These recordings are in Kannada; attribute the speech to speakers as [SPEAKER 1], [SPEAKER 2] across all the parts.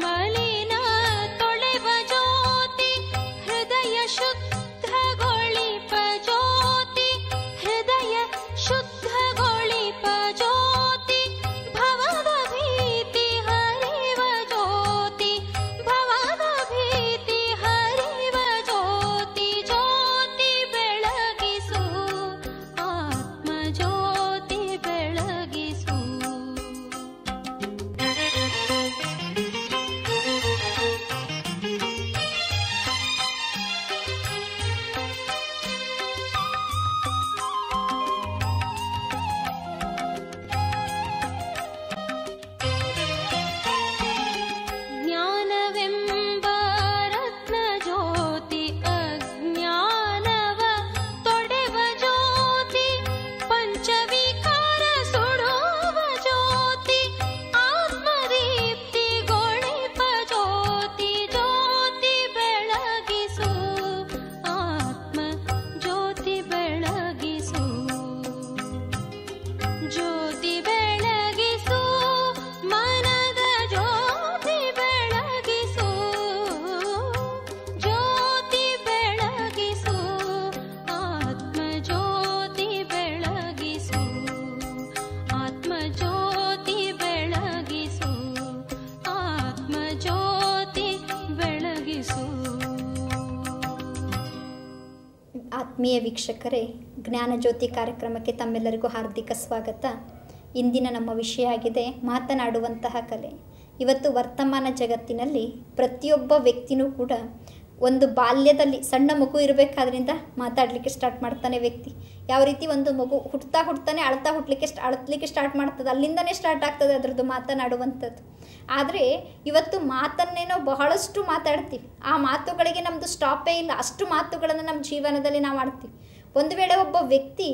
[SPEAKER 1] ಮಲಿನ ತೊಳೆವ ಜ್ಯೋತಿ ಹೃದಯ ಶುದ್ಧಗೊಳಿಪ ಜ್ಯೋತಿ ಹೃದಯ ಶುದ್ಧಗೊಳಿಪ ಜ್ಯೋತಿ ಭವದ ಭೀತಿ ಹರಿವ ಜ್ಯೋತಿ ಭವದ ಭೀತಿ ಹರಿವ ಜ್ಯೋತಿ ಜ್ಯೋತಿ ಬೆಳಗಿಸು ಆತ್ಮ ಜ್ಯೋತಿ ಬೆಳಗಿಸು. ಜ್ಞಾನವೆಂಬ ರತ್ನ ಜ್ಯೋತಿ ಅಜ್ಞಾನವ ತೊಡೆವ ಜ್ಯೋತಿ ಪಂಚವಿಕಾರ ಸುಡುವ ಜ್ಯೋತಿ ಆತ್ಮದೀಪ್ತಿಗೊಳಿಪ ಜ್ಯೋತಿ ಜ್ಯೋತಿ ಬೆಳಗಿಸು ಆತ್ಮ ಜ್ಯೋತಿ ಬೆಳಗಿಸು. ಜ್ಯೋತಿ ಬೆಳಗಿಸು ಮನದ ಜ್ಯೋತಿ ಬೆಳಗಿಸು ಜ್ಯೋತಿ ಬೆಳಗಿಸು ಆತ್ಮ ಜ್ಯೋತಿ ಬೆಳಗಿಸು ಆತ್ಮ ಜ್ಯೋತಿ ಬೆಳಗಿಸು ಆತ್ಮ ಜ್ಯೋತಿ ಬೆಳಗಿಸು.
[SPEAKER 2] ಆತ್ಮೀಯ ವೀಕ್ಷಕರೇ, ಜ್ಞಾನಜ್ಯೋತಿ ಕಾರ್ಯಕ್ರಮಕ್ಕೆ ತಮ್ಮೆಲ್ಲರಿಗೂ ಹಾರ್ದಿಕ ಸ್ವಾಗತ. ಇಂದಿನ ನಮ್ಮ ವಿಷಯ ಆಗಿದೆ ಮಾತನಾಡುವಂತಹ ಕಲೆ. ಇವತ್ತು ವರ್ತಮಾನ ಜಗತ್ತಿನಲ್ಲಿ ಪ್ರತಿಯೊಬ್ಬ ವ್ಯಕ್ತಿನೂ ಕೂಡ ಒಂದು ಬಾಲ್ಯದಲ್ಲಿ ಸಣ್ಣ ಮಗು ಇರಬೇಕಾದ್ರಿಂದ ಮಾತಾಡಲಿಕ್ಕೆ ಸ್ಟಾರ್ಟ್ ಮಾಡ್ತಾನೆ ವ್ಯಕ್ತಿ. ಯಾವ ರೀತಿ ಒಂದು ಮಗು ಹುಟ್ತಾನೆ ಅಳತ್ಲಿಕ್ಕೆ ಸ್ಟಾರ್ಟ್ ಮಾಡ್ತದೆ, ಅಲ್ಲಿಂದನೇ ಸ್ಟಾರ್ಟ್ ಆಗ್ತದೆ ಅದರದ್ದು ಮಾತನಾಡುವಂಥದ್ದು. ಆದರೆ ಇವತ್ತು ಮಾತನ್ನೇನೋ ಬಹಳಷ್ಟು ಮಾತಾಡ್ತೀವಿ, ಆ ಮಾತುಗಳಿಗೆ ನಮ್ಮದು ಸ್ಟಾಪೇ ಇಲ್ಲ. ಅಷ್ಟು ಮಾತುಗಳನ್ನು ನಮ್ಮ ಜೀವನದಲ್ಲಿ ನಾವು ಆಡ್ತೀವಿ. ಒಂದು ವೇಳೆ ಒಬ್ಬ ವ್ಯಕ್ತಿ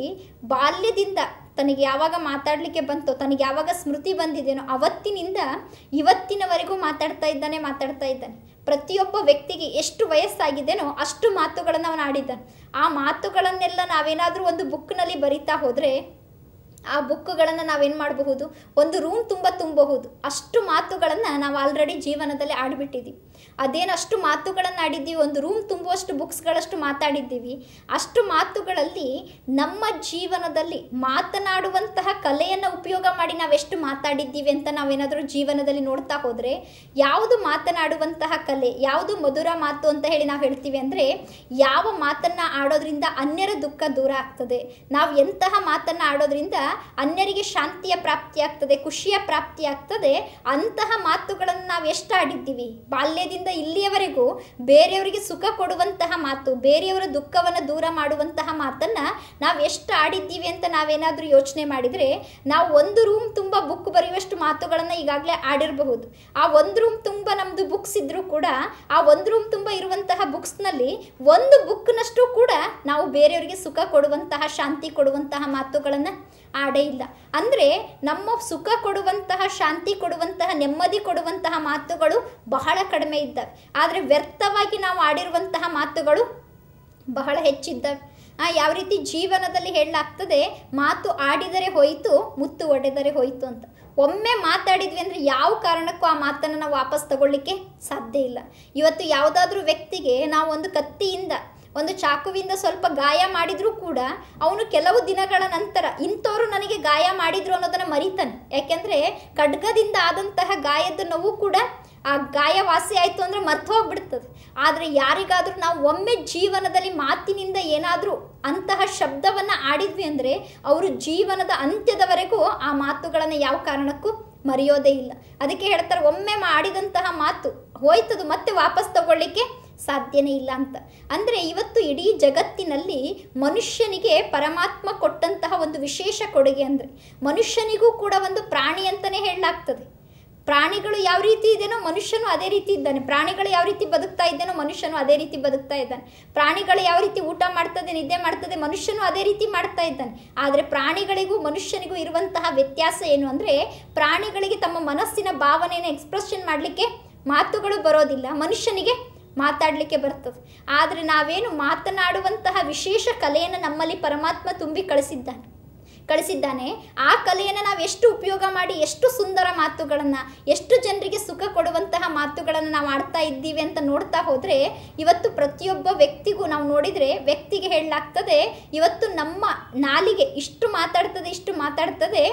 [SPEAKER 2] ಬಾಲ್ಯದಿಂದ ತನಗೆ ಯಾವಾಗ ಮಾತಾಡಲಿಕ್ಕೆ ಬಂತೋ, ತನಗೆ ಯಾವಾಗ ಸ್ಮೃತಿ ಬಂದಿದೆಯೋ ಅವತ್ತಿನಿಂದ ಇವತ್ತಿನವರೆಗೂ ಮಾತಾಡ್ತಾ ಇದ್ದಾನೆ. ಪ್ರತಿಯೊಬ್ಬ ವ್ಯಕ್ತಿಗೆ ಎಷ್ಟು ವಯಸ್ಸಾಗಿದೆಯೋ ಅಷ್ಟು ಮಾತುಗಳನ್ನು ಅವನು ಆಡಿದ್ದಾನೆ. ಆ ಮಾತುಗಳನ್ನೆಲ್ಲ ನಾವೇನಾದರೂ ಒಂದು ಬುಕ್ನಲ್ಲಿ ಬರಿತಾ ಹೋದರೆ ಆ ಬುಕ್ಗಳನ್ನು ನಾವೇನು ಮಾಡಬಹುದು, ಒಂದು ರೂಮ್ ತುಂಬಬಹುದು. ಅಷ್ಟು ಮಾತುಗಳನ್ನು ನಾವು ಆಲ್ರೆಡಿ ಜೀವನದಲ್ಲಿ ಆಡಿಬಿಟ್ಟಿದ್ದೀವಿ. ಅದೇನಷ್ಟು ಮಾತುಗಳನ್ನು ಆಡಿದ್ದೀವಿ, ಒಂದು ರೂಮ್ ತುಂಬುವಷ್ಟು ಬುಕ್ಸ್ಗಳಷ್ಟು ಮಾತಾಡಿದ್ದೀವಿ. ಅಷ್ಟು ಮಾತುಗಳಲ್ಲಿ ನಮ್ಮ ಜೀವನದಲ್ಲಿ ಮಾತನಾಡುವಂತಹ ಕಲೆಯನ್ನು ಉಪಯೋಗ ಮಾಡಿ ನಾವೆಷ್ಟು ಮಾತಾಡಿದ್ದೀವಿ ಅಂತ ನಾವೇನಾದರೂ ಜೀವನದಲ್ಲಿ ನೋಡ್ತಾ ಹೋದರೆ, ಯಾವುದು ಮಾತನಾಡುವಂತಹ ಕಲೆ, ಯಾವುದು ಮಧುರ ಮಾತು ಅಂತ ಹೇಳಿ ನಾವು ಹೇಳ್ತೀವಿ ಅಂದರೆ, ಯಾವ ಮಾತನ್ನು ಆಡೋದ್ರಿಂದ ಅನ್ಯರ ದುಃಖ ದೂರ ಆಗ್ತದೆ, ನಾವು ಎಂತಹ ಮಾತನ್ನು ಆಡೋದ್ರಿಂದ ಅನ್ಯರಿಗೆ ಶಾಂತಿಯ ಪ್ರಾಪ್ತಿ ಆಗ್ತದೆ, ಖುಷಿಯ ಪ್ರಾಪ್ತಿ ಆಗ್ತದೆ, ಅಂತಹ ಮಾತುಗಳನ್ನು ನಾವು ಎಷ್ಟು ಆಡಿದ್ದೀವಿ. ಬಾಲ್ಯದಿಂದ ಇಲ್ಲಿಯವರೆಗೂ ಬೇರೆಯವರಿಗೆ ಸುಖ ಕೊಡುವಂತಹ ಮಾತು, ಬೇರೆಯವರ ದುಃಖವನ್ನು ದೂರ ಮಾಡುವಂತಹ ಮಾತನ್ನು ನಾವು ಎಷ್ಟು ಆಡಿದ್ದೀವಿ ಅಂತ ನಾವೇನಾದರೂ ಯೋಚನೆ ಮಾಡಿದರೆ, ನಾವು ಒಂದು ರೂಮ್ ತುಂಬ ಬುಕ್ ಬರೆಯುವಷ್ಟು ಮಾತುಗಳನ್ನು ಈಗಾಗಲೇ ಆಡಿರಬಹುದು. ಆ ಒಂದು ರೂಮ್ ತುಂಬ ನಮ್ಮದು ಬುಕ್ಸ್ ಇದ್ದರೂ ಕೂಡ ಆ ಒಂದು ರೂಮ್ ತುಂಬ ಇರುವಂತಹ ಬುಕ್ಸ್ನಲ್ಲಿ ಒಂದು ಬುಕ್ನಷ್ಟು ಕೂಡ ನಾವು ಬೇರೆಯವರಿಗೆ ಸುಖ ಕೊಡುವಂತಹ, ಶಾಂತಿ ಕೊಡುವಂತಹ ಮಾತುಗಳನ್ನು ಆಡೇ ಇಲ್ಲ. ಅಂದರೆ ನಮ್ಮ ಸುಖ ಕೊಡುವಂತಹ, ಶಾಂತಿ ಕೊಡುವಂತಹ, ನೆಮ್ಮದಿ ಕೊಡುವಂತಹ ಮಾತುಗಳು ಬಹಳ ಕಡಿಮೆ ಇದ್ದಾವೆ. ಆದರೆ ವ್ಯರ್ಥವಾಗಿ ನಾವು ಆಡಿರುವಂತಹ ಮಾತುಗಳು ಬಹಳ ಹೆಚ್ಚಿದ್ದಾವೆ. ಯಾವ ರೀತಿ ಜೀವನದಲ್ಲಿ ಹೇಳಲಾಗ್ತದೆ, ಮಾತು ಆಡಿದರೆ ಹೋಯಿತು, ಮುತ್ತು ಒಡೆದರೆ ಹೋಯಿತು ಅಂತ. ಒಮ್ಮೆ ಮಾತಾಡಿದ್ವಿ ಅಂದರೆ ಯಾವ ಕಾರಣಕ್ಕೂ ಆ ಮಾತನ್ನು ನಾವು ವಾಪಸ್ ತಗೊಳ್ಳಿಕ್ಕೆ ಸಾಧ್ಯ ಇಲ್ಲ. ಇವತ್ತು ಯಾವುದಾದ್ರೂ ವ್ಯಕ್ತಿಗೆ ನಾವು ಒಂದು ಕತ್ತಿಯಿಂದ, ಒಂದು ಚಾಕುವಿಂದ ಸ್ವಲ್ಪ ಗಾಯ ಮಾಡಿದರೂ ಕೂಡ ಅವನು ಕೆಲವು ದಿನಗಳ ನಂತರ ಇಂಥವ್ರು ನನಗೆ ಗಾಯ ಮಾಡಿದ್ರು ಅನ್ನೋದನ್ನು ಮರಿತಾನೆ. ಯಾಕೆಂದರೆ ಖಡ್ಗದಿಂದ ಆದಂತಹ ಗಾಯದ ನೋವು ಕೂಡ ಆ ಗಾಯ ವಾಸಿ ಆಯಿತು ಅಂದರೆ ಮರ್ತು ಹೋಗ್ಬಿಡ್ತದೆ. ಆದರೆ ಯಾರಿಗಾದರೂ ನಾವು ಒಮ್ಮೆ ಜೀವನದಲ್ಲಿ ಮಾತಿನಿಂದ ಏನಾದರೂ ಅಂತಹ ಶಬ್ದವನ್ನು ಆಡಿದ್ವಿ ಅಂದರೆ ಅವರು ಜೀವನದ ಅಂತ್ಯದವರೆಗೂ ಆ ಮಾತುಗಳನ್ನು ಯಾವ ಕಾರಣಕ್ಕೂ ಮರೆಯೋದೇ ಇಲ್ಲ. ಅದಕ್ಕೆ ಹೇಳ್ತಾರೆ, ಒಮ್ಮೆ ಮಾಡಿದಂತಹ ಮಾತು ಹೋಯ್ತದು ಮತ್ತೆ ವಾಪಸ್ ತಗೊಳ್ಳಿಕ್ಕೆ ಸಾಧ್ಯನೇ ಇಲ್ಲ ಅಂತ. ಅಂದರೆ ಇವತ್ತು ಇಡೀ ಜಗತ್ತಿನಲ್ಲಿ ಮನುಷ್ಯನಿಗೆ ಪರಮಾತ್ಮ ಕೊಟ್ಟಂತಹ ಒಂದು ವಿಶೇಷ ಕೊಡುಗೆ ಅಂದರೆ, ಮನುಷ್ಯನಿಗೂ ಕೂಡ ಒಂದು ಪ್ರಾಣಿ ಅಂತಲೇ ಹೇಳಲಾಗ್ತದೆ. ಪ್ರಾಣಿಗಳು ಯಾವ ರೀತಿ ಇದೆಯೋ ಮನುಷ್ಯನು ಅದೇ ರೀತಿ ಇದ್ದಾನೆ. ಪ್ರಾಣಿಗಳು ಯಾವ ರೀತಿ ಬದುಕ್ತಾ ಇದ್ದೇನೋ ಮನುಷ್ಯನು ಅದೇ ರೀತಿ ಬದುಕ್ತಾ ಇದ್ದಾನೆ. ಪ್ರಾಣಿಗಳು ಯಾವ ರೀತಿ ಊಟ ಮಾಡ್ತದೆ, ನಿದ್ದೆ ಮಾಡ್ತದೆ, ಮನುಷ್ಯನು ಅದೇ ರೀತಿ ಮಾಡ್ತಾ ಇದ್ದಾನೆ. ಆದರೆ ಪ್ರಾಣಿಗಳಿಗೂ ಮನುಷ್ಯನಿಗೂ ಇರುವಂತಹ ವ್ಯತ್ಯಾಸ ಏನು ಅಂದರೆ, ಪ್ರಾಣಿಗಳಿಗೆ ತಮ್ಮ ಮನಸ್ಸಿನ ಭಾವನೆಯನ್ನು ಎಕ್ಸ್ಪ್ರೆಷನ್ ಮಾಡಲಿಕ್ಕೆ ಮಾತುಗಳು ಬರೋದಿಲ್ಲ, ಮನುಷ್ಯನಿಗೆ ಮಾತಾಡಲಿಕ್ಕೆ ಬರ್ತದೆ. ಆದರೆ ನಾವೇನು ಮಾತನಾಡುವಂತಹ ವಿಶೇಷ ಕಲೆಯನ್ನು ನಮ್ಮಲ್ಲಿ ಪರಮಾತ್ಮ ತುಂಬಿ ಕಳಿಸಿದ್ದಾನೆ. ಕಳಿಸಿದ್ದಾನೆ. ಆ ಕಲೆಯನ್ನು ನಾವು ಎಷ್ಟು ಉಪಯೋಗ ಮಾಡಿ ಎಷ್ಟು ಸುಂದರ ಮಾತುಗಳನ್ನು, ಎಷ್ಟು ಜನರಿಗೆ ಸುಖ ಕೊಡುವಂತಹ ಮಾತುಗಳನ್ನು ನಾವು ಆಡ್ತಾ ಇದ್ದೀವಿ ಅಂತ ನೋಡ್ತಾ ಹೋದರೆ ಇವತ್ತು ಪ್ರತಿಯೊಬ್ಬ ವ್ಯಕ್ತಿಗೂ ನಾವು ನೋಡಿದರೆ ವ್ಯಕ್ತಿಗೆ ಹೇಳಲಾಗ್ತದೆ ಇವತ್ತು ನಮ್ಮ ನಾಲಿಗೆ ಇಷ್ಟು ಮಾತಾಡ್ತದೆ.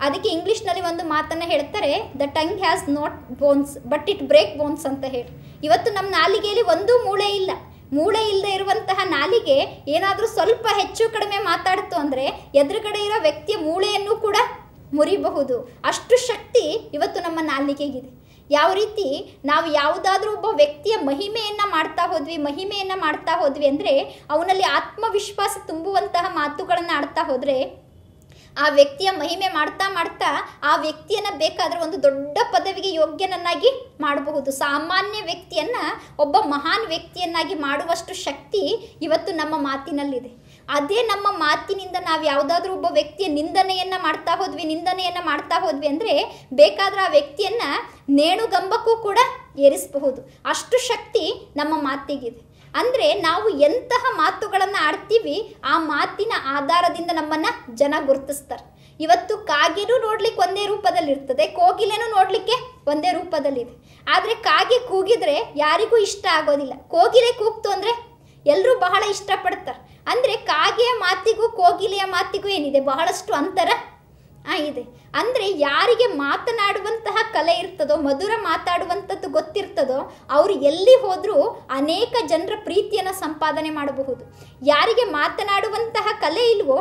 [SPEAKER 2] ಅದಕ್ಕೆ ಇಂಗ್ಲೀಷ್ನಲ್ಲಿ ಒಂದು ಮಾತನ್ನು ಹೇಳ್ತಾರೆ, the tongue has not bones but it break bones ಅಂತ ಹೇಳಿ. ಇವತ್ತು ನಮ್ಮ ನಾಲಿಗೆಯಲ್ಲಿ ಒಂದು ಮೂಳೆ ಇಲ್ಲ. ಮೂಳೆ ಇಲ್ಲದೆ ಇರುವಂತಹ ನಾಲಿಗೆ ಏನಾದರೂ ಸ್ವಲ್ಪ ಹೆಚ್ಚು ಕಡಿಮೆ ಮಾತಾಡ್ತು ಅಂದರೆ ಎದುರುಗಡೆ ಇರೋ ವ್ಯಕ್ತಿಯ ಮೂಳೆಯನ್ನು ಕೂಡ ಮುರಿಬಹುದು. ಅಷ್ಟು ಶಕ್ತಿ ಇವತ್ತು ನಮ್ಮ ನಾಲಿಗೆಗಿದೆ. ಯಾವ ರೀತಿ ನಾವು ಯಾವುದಾದ್ರೂ ಒಬ್ಬ ವ್ಯಕ್ತಿಯ ಮಹಿಮೆಯನ್ನು ಮಾಡ್ತಾ ಹೋದ್ವಿ ಅಂದರೆ ಅವನಲ್ಲಿ ಆತ್ಮವಿಶ್ವಾಸ ತುಂಬುವಂತಹ ಮಾತುಗಳನ್ನು ಆಡ್ತಾ ಹೋದರೆ ಆ ವ್ಯಕ್ತಿಯ ಮಹಿಮೆ ಮಾಡ್ತಾ ಆ ವ್ಯಕ್ತಿಯನ್ನು ಬೇಕಾದರೆ ಒಂದು ದೊಡ್ಡ ಪದವಿಗೆ ಯೋಗ್ಯನನ್ನಾಗಿ ಮಾಡಬಹುದು. ಸಾಮಾನ್ಯ ವ್ಯಕ್ತಿಯನ್ನು ಒಬ್ಬ ಮಹಾನ್ ವ್ಯಕ್ತಿಯನ್ನಾಗಿ ಮಾಡುವಷ್ಟು ಶಕ್ತಿ ಇವತ್ತು ನಮ್ಮ ಮಾತಿನಲ್ಲಿದೆ. ಅದೇ ನಮ್ಮ ಮಾತಿನಿಂದ ನಾವು ಯಾವುದಾದ್ರೂ ಒಬ್ಬ ವ್ಯಕ್ತಿಯ ನಿಂದನೆಯನ್ನು ಮಾಡ್ತಾ ಹೋದ್ವಿ ಅಂದರೆ ಬೇಕಾದ್ರೆ ಆ ವ್ಯಕ್ತಿಯನ್ನು ನೇಣುಗಂಬಕ್ಕೂ ಕೂಡ ಏರಿಸಬಹುದು. ಅಷ್ಟು ಶಕ್ತಿ ನಮ್ಮ ಮಾತಿಗಿದೆ. ಅಂದರೆ ನಾವು ಎಂತಹ ಮಾತುಗಳನ್ನು ಆಡ್ತೀವಿ ಆ ಮಾತಿನ ಆಧಾರದಿಂದ ನಮ್ಮನ್ನು ಜನ ಗುರುತಿಸ್ತಾರೆ. ಇವತ್ತು ಕಾಗೆನೂ ನೋಡ್ಲಿಕ್ಕೆ ಒಂದೇ ರೂಪದಲ್ಲಿರ್ತದೆ, ಕೋಗಿಲೆನೂ ನೋಡಲಿಕ್ಕೆ ಒಂದೇ ರೂಪದಲ್ಲಿದೆ. ಆದರೆ ಕಾಗೆ ಕೂಗಿದ್ರೆ ಯಾರಿಗೂ ಇಷ್ಟ ಆಗೋದಿಲ್ಲ. ಕೋಗಿಲೆ ಕೂಗ್ತು ಅಂದರೆ ಎಲ್ಲರೂ ಬಹಳ ಇಷ್ಟಪಡ್ತಾರೆ. ಅಂದರೆ ಕಾಗೆಯ ಮಾತಿಗೂ ಕೋಗಿಲೆಯ ಮಾತಿಗೂ ಏನಿದೆ, ಬಹಳಷ್ಟು ಅಂತರ ಇದೆ. ಅಂದರೆ ಯಾರಿಗೆ ಮಾತನಾಡುವಂತಹ ಕಲೆ ಇರ್ತದೋ, ಮಧುರ ಮಾತಾಡುವಂಥದ್ದು ಗೊತ್ತಿರ್ತದೋ ಅವರು ಎಲ್ಲಿ ಹೋದರೂ ಅನೇಕ ಜನರ ಪ್ರೀತಿಯನ್ನು ಸಂಪಾದನೆ ಮಾಡಬಹುದು. ಯಾರಿಗೆ ಮಾತನಾಡುವಂತಹ ಕಲೆ ಇಲ್ವೋ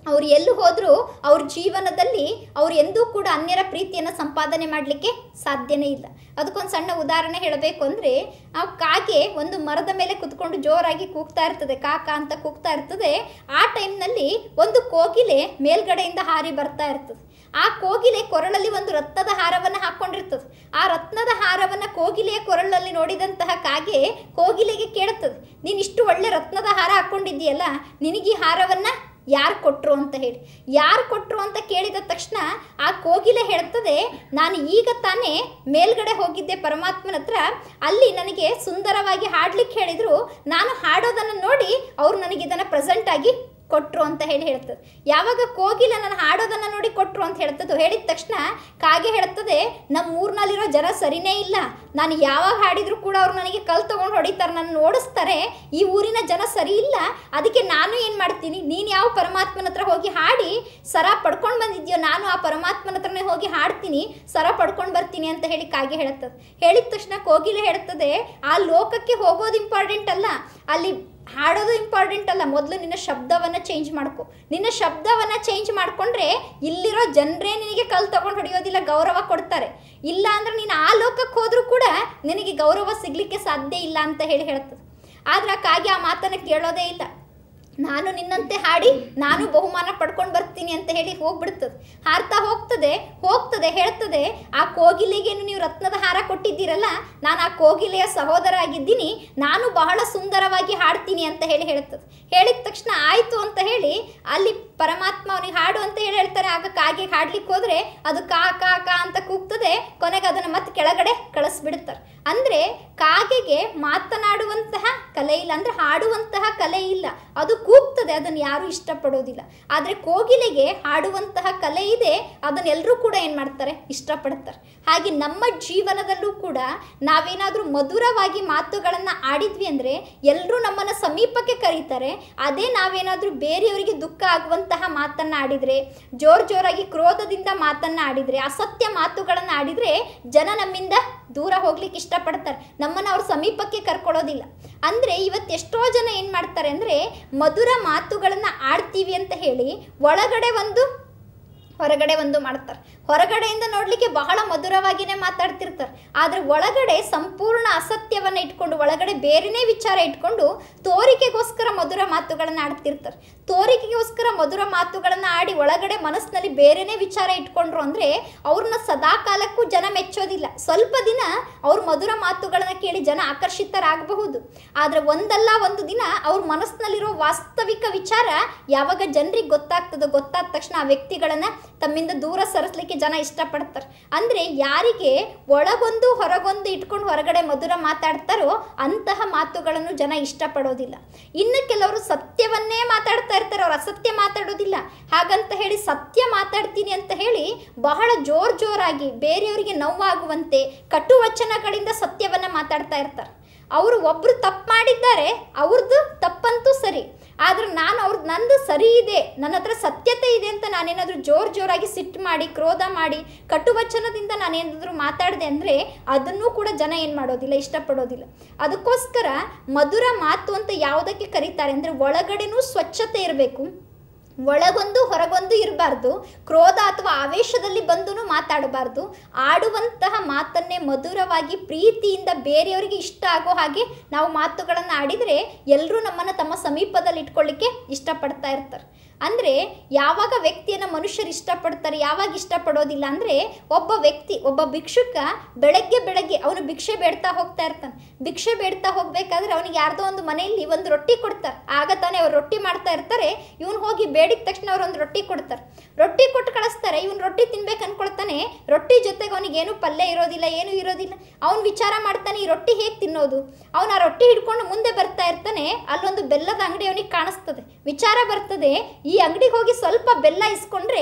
[SPEAKER 2] ಅವ್ರು ಎಲ್ಲಿ ಹೋದರೂ ಅವ್ರ ಜೀವನದಲ್ಲಿ ಅವ್ರು ಎಂದೂ ಕೂಡ ಅನ್ಯರ ಪ್ರೀತಿಯನ್ನು ಸಂಪಾದನೆ ಮಾಡಲಿಕ್ಕೆ ಸಾಧ್ಯನೇ ಇಲ್ಲ. ಅದಕ್ಕೊಂದು ಸಣ್ಣ ಉದಾಹರಣೆ ಹೇಳಬೇಕು ಅಂದರೆ, ಆ ಕಾಗೆ ಒಂದು ಮರದ ಮೇಲೆ ಕುತ್ಕೊಂಡು ಜೋರಾಗಿ ಕೂಗ್ತಾ ಇರ್ತದೆ, ಕಾಕ ಅಂತ ಕೂಗ್ತಾ ಇರ್ತದೆ. ಆ ಟೈಮ್ನಲ್ಲಿ ಒಂದು ಕೋಗಿಲೆ ಮೇಲ್ಗಡೆಯಿಂದ ಹಾರಿ ಬರ್ತಾ ಇರ್ತದೆ. ಆ ಕೋಗಿಲೆ ಕೊರಳಲ್ಲಿ ಒಂದು ರತ್ನದ ಹಾರವನ್ನು ಹಾಕ್ಕೊಂಡಿರ್ತದೆ. ಆ ರತ್ನದ ಹಾರವನ್ನು ಕೋಗಿಲೆಯ ಕೊರಳಲ್ಲಿ ನೋಡಿದಂತಹ ಕಾಗೆ ಕೋಗಿಲೆಗೆ ಕೇಳುತ್ತದೆ, ನೀನು ಇಷ್ಟು ಒಳ್ಳೆ ರತ್ನದ ಹಾರ ಹಾಕ್ಕೊಂಡಿದ್ದೀಯಲ್ಲ, ನಿನಗೆ ಈ ಹಾರವನ್ನು ಯಾರು ಕೊಟ್ಟರು ಅಂತ ಹೇಳಿ. ಯಾರು ಕೊಟ್ಟರು ಅಂತ ಕೇಳಿದ ತಕ್ಷಣ ಆ ಕೋಗಿಲೆ ಹೇಳ್ತದೆ, ನಾನು ಈಗ ತಾನೇ ಮೇಲ್ಗಡೆ ಹೋಗಿದ್ದೆ ಪರಮಾತ್ಮನ ಹತ್ರ, ಅಲ್ಲಿ ನನಗೆ ಸುಂದರವಾಗಿ ಹಾಡ್ಲಿಕ್ಕೆ ಹೇಳಿದರು, ನಾನು ಹಾಡೋದನ್ನು ನೋಡಿ ಅವರು ನನಗೆ ಇದನ್ನು ಪ್ರೆಸೆಂಟ್ ಆಗಿ ಕೊಟ್ಟರು ಅಂತ ಹೇಳ್ತದೆ. ಯಾವಾಗ ಕೋಗಿಲೆ ನಾನು ಹಾಡೋದನ್ನು ನೋಡಿ ಕೊಟ್ಟರು ಅಂತ ಹೇಳ್ತದೋ ಹೇಳಿದ ತಕ್ಷಣ ಕಾಗೆ ಹೇಳ್ತದೆ, ನಮ್ಮ ಊರಿನಲ್ಲಿರೋ ಜನ ಸರಿನೇ ಇಲ್ಲ, ನಾನು ಯಾವಾಗ ಹಾಡಿದ್ರು ಕೂಡ ಅವ್ರು ನನಗೆ ಕಲ್ಲು ತೊಗೊಂಡು ಹೊಡಿತಾರೆ, ನನ್ನ ಓಡಿಸ್ತಾರೆ, ಈ ಊರಿನ ಜನ ಸರಿ ಇಲ್ಲ, ಅದಕ್ಕೆ ನಾನು ಏನು ಮಾಡ್ತೀನಿ, ನೀನು ಯಾವ ಪರಮಾತ್ಮನ ಹತ್ರ ಹೋಗಿ ಹಾಡಿ ಸರ ಪಡ್ಕೊಂಡು ಬಂದಿದ್ಯೋ, ನಾನು ಆ ಪರಮಾತ್ಮನ ಹತ್ರನೇ ಹೋಗಿ ಹಾಡ್ತೀನಿ, ಸರ ಪಡ್ಕೊಂಡು ಬರ್ತೀನಿ ಅಂತ ಹೇಳಿ ಕಾಗೆ ಹೇಳ್ತದೆ. ಹೇಳಿದ ತಕ್ಷಣ ಕೋಗಿಲೆ ಹೇಳ್ತದೆ, ಆ ಲೋಕಕ್ಕೆ ಹೋಗೋದು ಇಂಪಾರ್ಟೆಂಟ್ ಅಲ್ಲ, ಅಲ್ಲಿ ಹಾಡೋದು ಇಂಪಾರ್ಟೆಂಟ್ ಅಲ್ಲ, ಮೊದಲು ನಿನ್ನ ಶಬ್ದವನ್ನು ಚೇಂಜ್ ಮಾಡ್ಕೊ. ನಿನ್ನ ಶಬ್ದವನ್ನು ಚೇಂಜ್ ಮಾಡಿಕೊಂಡ್ರೆ ಇಲ್ಲಿರೋ ಜನರೇ ನಿನಗೆ ಕಲ್ಲು ತಗೊಂಡು ಹೊಡೆಯೋದಿಲ್ಲ, ಗೌರವ ಕೊಡ್ತಾರೆ. ಇಲ್ಲ ಅಂದರೆ ನೀನು ಆ ಲೋಕಕ್ಕೆ ಹೋದರೂ ಕೂಡ ನಿನಗೆ ಗೌರವ ಸಿಗಲಿಕ್ಕೆ ಸಾಧ್ಯ ಇಲ್ಲ ಅಂತ ಹೇಳ್ತದೆ. ಆದರೆ ಆ ಕಾಗೆ ಆ ಮಾತನ್ನು ಕೇಳೋದೇ ಇಲ್ಲ. ನಾನು ನಿನ್ನಂತೆ ಹಾಡಿ ನಾನು ಬಹುಮಾನ ಪಡ್ಕೊಂಡು ಬರ್ತೀನಿ ಅಂತ ಹೇಳಿ ಹೋಗ್ಬಿಡ್ತದೆ. ಹಾರ್ತಾ ಹೋಗ್ತದೆ ಹೇಳ್ತದೆ, ಆ ಕೋಗಿಲೆಗೇನು ನೀವು ರತ್ನದ ಹಾರ ಕೊಟ್ಟಿದ್ದೀರಲ್ಲ, ನಾನು ಆ ಕೋಗಿಲೆಯ ಸಹೋದರ ಆಗಿದ್ದೀನಿ, ನಾನು ಬಹಳ ಸುಂದರವಾಗಿ ಹಾಡ್ತೀನಿ ಅಂತ ಹೇಳ್ತದೆ. ಹೇಳಿದ ತಕ್ಷಣ ಆಯಿತು ಅಂತ ಹೇಳಿ ಅಲ್ಲಿ ಪರಮಾತ್ಮ ಅವನಿಗೆ ಹಾಡು ಅಂತ ಹೇಳ್ತಾರೆ. ಆಗ ಕಾಗೆ ಹಾಡ್ಲಿಕ್ಕೆ ಹೋದರೆ ಅದು ಕಾ ಕಾ ಕಾ ಅಂತ ಕೂಗ್ತದೆ, ಕೊನೆಗೆ ಅದನ್ನು ಮತ್ತೆ ಕೆಳಗಡೆ ಕಳಿಸ್ಬಿಡ್ತಾರೆ. ಅಂದರೆ ಕಾಗೆಗೆ ಮಾತನಾಡುವಂತಹ ಕಲೆ ಇಲ್ಲ, ಅಂದರೆ ಹಾಡುವಂತಹ ಕಲೆ ಇಲ್ಲ, ಅದು ಕೂಗ್ತದೆ, ಅದನ್ನು ಯಾರೂ ಇಷ್ಟಪಡೋದಿಲ್ಲ. ಆದರೆ ಕೋಗಿಲೆಗೆ ಹಾಡುವಂತಹ ಕಲೆ ಇದೆ, ಅದನ್ನೆಲ್ಲರೂ ಕೂಡ ಏನು ಮಾಡ್ತಾರೆ, ಇಷ್ಟಪಡ್ತಾರೆ. ಹಾಗೆ ನಮ್ಮ ಜೀವನದಲ್ಲೂ ಕೂಡ ನಾವೇನಾದರೂ ಮಧುರವಾಗಿ ಮಾತುಗಳನ್ನು ಆಡಿದ್ವಿ ಅಂದರೆ ಎಲ್ಲರೂ ನಮ್ಮನ್ನು ಸಮೀಪಕ್ಕೆ ಕರೀತಾರೆ. ಅದೇ ನಾವೇನಾದರೂ ಬೇರೆಯವರಿಗೆ ದುಃಖ ಆಗುವಂತಹ ಮಾತನ್ನು ಆಡಿದರೆ, ಜೋರಾಗಿ ಕ್ರೋಧದಿಂದ ಮಾತನ್ನು ಆಡಿದರೆ, ಅಸತ್ಯ ಮಾತುಗಳನ್ನು ಆಡಿದರೆ ಜನ ನಮ್ಮಿಂದ ದೂರ ಹೋಗ್ಲಿಕ್ಕೆ ಇಷ್ಟಪಡ್ತಾರೆ, ನಮ್ಮನ್ನು ಅವ್ರ ಸಮೀಪಕ್ಕೆ ಕರ್ಕೊಳ್ಳೋದಿಲ್ಲ. ಅಂದರೆ ಇವತ್ತು ಎಷ್ಟೋ ಜನ ಏನು ಮಾಡ್ತಾರೆ ಅಂದರೆ ಮಧುರ ಮಾತುಗಳನ್ನು ಆಡ್ತೀವಿ ಅಂತ ಹೇಳಿ ಒಳಗಡೆ ಒಂದು ಹೊರಗಡೆ ಒಂದು ಮಾಡ್ತಾರೆ. ಹೊರಗಡೆಯಿಂದ ನೋಡಲಿಕ್ಕೆ ಬಹಳ ಮಧುರವಾಗಿಯೇ ಮಾತಾಡ್ತಿರ್ತಾರೆ, ಆದರೆ ಒಳಗಡೆ ಸಂಪೂರ್ಣ ಅಸತ್ಯವನ್ನು ಇಟ್ಕೊಂಡು, ಒಳಗಡೆ ಬೇರೆನೇ ವಿಚಾರ ಇಟ್ಕೊಂಡು ತೋರಿಕೆಗೋಸ್ಕರ ಮಧುರ ಮಾತುಗಳನ್ನು ಆಡ್ತಿರ್ತಾರೆ. ತೋರಿಕೆಗೋಸ್ಕರ ಮಧುರ ಮಾತುಗಳನ್ನು ಆಡಿ ಒಳಗಡೆ ಮನಸ್ಸಿನಲ್ಲಿ ಬೇರೆನೇ ವಿಚಾರ ಇಟ್ಕೊಂಡ್ರು ಅಂದರೆ ಅವ್ರನ್ನ ಸದಾ ಕಾಲಕ್ಕೂ ಜನ ಮೆಚ್ಚೋದಿಲ್ಲ. ಸ್ವಲ್ಪ ದಿನ ಅವ್ರ ಮಧುರ ಮಾತುಗಳನ್ನು ಕೇಳಿ ಜನ ಆಕರ್ಷಿತರಾಗಬಹುದು, ಆದರೆ ಒಂದಲ್ಲ ಒಂದು ದಿನ ಅವ್ರ ಮನಸ್ಸಿನಲ್ಲಿರೋ ವಾಸ್ತವಿಕ ವಿಚಾರ ಯಾವಾಗ ಜನರಿಗೆ ಗೊತ್ತಾಗ್ತದೋ, ಗೊತ್ತಾದ ತಕ್ಷಣ ಆ ವ್ಯಕ್ತಿಗಳನ್ನು ತಮ್ಮಿಂದ ದೂರ ಸರಿಸಲಿಕ್ಕೆ ಜನ ಇಷ್ಟಪಡ್ತಾರೆ. ಅಂದರೆ ಯಾರಿಗೆ ಒಳಗೊಂದು ಹೊರಗೊಂದು ಇಟ್ಕೊಂಡು ಹೊರಗಡೆ ಮಧುರ ಮಾತಾಡ್ತಾರೋ ಅಂತಹ ಮಾತುಗಳನ್ನು ಜನ ಇಷ್ಟಪಡೋದಿಲ್ಲ. ಇನ್ನು ಕೆಲವರು ಸತ್ಯವನ್ನೇ ಮಾತಾಡ್ತಾ ಇರ್ತಾರೆ, ಅವ್ರು ಅಸತ್ಯ ಮಾತಾಡೋದಿಲ್ಲ. ಹಾಗಂತ ಹೇಳಿ ಸತ್ಯ ಮಾತಾಡ್ತೀನಿ ಅಂತ ಹೇಳಿ ಬಹಳ ಜೋರಾಗಿ ಬೇರೆಯವರಿಗೆ ನೋವಾಗುವಂತೆ ಕಟುವಚನಗಳಿಂದ ಸತ್ಯವನ್ನು ಮಾತಾಡ್ತಾ ಇರ್ತಾರೆ. ಅವರು ಒಬ್ಬರು ತಪ್ಪು ಮಾಡಿದ್ದಾರೆ, ಅವ್ರದ್ದು ತಪ್ಪಂತೂ ಸರಿ, ಆದರೆ ನಂದು ಸರಿ ಇದೆ, ನನ್ನ ಹತ್ರ ಸತ್ಯತೆ ಇದೆ ಅಂತ ನಾನೇನಾದರೂ ಜೋರಾಗಿ ಸಿಟ್ಟು ಮಾಡಿ ಕ್ರೋಧ ಮಾಡಿ ಕಟುವಚನದಿಂದ ನಾನೇನಾದರೂ ಮಾತಾಡಿದೆ ಅಂದರೆ ಅದನ್ನೂ ಕೂಡ ಜನ ಏನು ಮಾಡೋದಿಲ್ಲ, ಇಷ್ಟಪಡೋದಿಲ್ಲ. ಅದಕ್ಕೋಸ್ಕರ ಮಧುರ ಮಾತು ಅಂತ ಯಾವುದಕ್ಕೆ ಕರೀತಾರೆ ಅಂದರೆ ಒಳಗಡೆನೂ ಸ್ವಚ್ಛತೆ ಇರಬೇಕು, ಒಳಗೊಂದು ಹೊರಗೊಂದು ಇರಬಾರ್ದು, ಕ್ರೋಧ ಅಥವಾ ಆವೇಶದಲ್ಲಿ ಬಂದು ಮಾತಾಡಬಾರ್ದು. ಆಡುವಂತಹ ಮಾತನ್ನೇ ಮಧುರವಾಗಿ ಪ್ರೀತಿಯಿಂದ ಬೇರೆಯವರಿಗೆ ಇಷ್ಟ ಆಗೋ ಹಾಗೆ ನಾವು ಮಾತುಗಳನ್ನು ಆಡಿದರೆ ಎಲ್ಲರೂ ನಮ್ಮನ್ನು ತಮ್ಮ ಸಮೀಪದಲ್ಲಿ ಇಟ್ಕೊಳ್ಳಿಕ್ಕೆ ಇಷ್ಟಪಡ್ತಾ ಇರ್ತಾರೆ. ಅಂದರೆ ಯಾವಾಗ ವ್ಯಕ್ತಿಯನ್ನು ಮನುಷ್ಯರು ಇಷ್ಟಪಡ್ತಾರೆ, ಯಾವಾಗ ಇಷ್ಟಪಡೋದಿಲ್ಲ ಅಂದರೆ ಒಬ್ಬ ಭಿಕ್ಷುಕ ಬೆಳಗ್ಗೆ ಅವನು ಭಿಕ್ಷೆ ಬೇಡ್ತಾ ಹೋಗ್ತಾ ಇರ್ತಾನೆ. ಭಿಕ್ಷೆ ಬೇಡ್ತಾ ಹೋಗ್ಬೇಕಾದ್ರೆ ಅವನಿಗೆ ಯಾರ್ದೋ ಒಂದು ಮನೆಯಲ್ಲಿ ಒಂದು ರೊಟ್ಟಿ ಕೊಡ್ತಾರೆ. ಆಗ ತಾನೇ ಅವ್ರು ರೊಟ್ಟಿ ಮಾಡ್ತಾ ಇರ್ತಾರೆ, ಇವನು ಹೋಗಿ ಬೇಡಿದ ತಕ್ಷಣ ಅವ್ರು ಒಂದು ರೊಟ್ಟಿ ಕೊಡ್ತಾರೆ. ರೊಟ್ಟಿ ಕೊಟ್ಟು ಕಳಿಸ್ತಾರೆ, ಇವನು ರೊಟ್ಟಿ ತಿನ್ಬೇಕು ಅನ್ಕೊಳ್ತಾನೆ. ರೊಟ್ಟಿ ಜೊತೆಗೆ ಅವನಿಗೇನು ಪಲ್ಯ ಇರೋದಿಲ್ಲ, ಏನೂ ಇರೋದಿಲ್ಲ. ಅವನು ವಿಚಾರ ಮಾಡ್ತಾನೆ ಈ ರೊಟ್ಟಿ ಹೇಗೆ ತಿನ್ನೋದು. ಅವನು ಆ ರೊಟ್ಟಿ ಹಿಡ್ಕೊಂಡು ಮುಂದೆ ಬರ್ತಾ ಇರ್ತಾನೆ, ಅಲ್ಲೊಂದು ಬೆಲ್ಲದ ಅಂಗಡಿ ಅವನಿಗೆ ಕಾಣಿಸ್ತದೆ. ವಿಚಾರ ಬರ್ತದೆ, ಈ ಅಂಗಡಿಗೆ ಹೋಗಿ ಸ್ವಲ್ಪ ಬೆಲ್ಲ ಇಸ್ಕೊಂಡ್ರೆ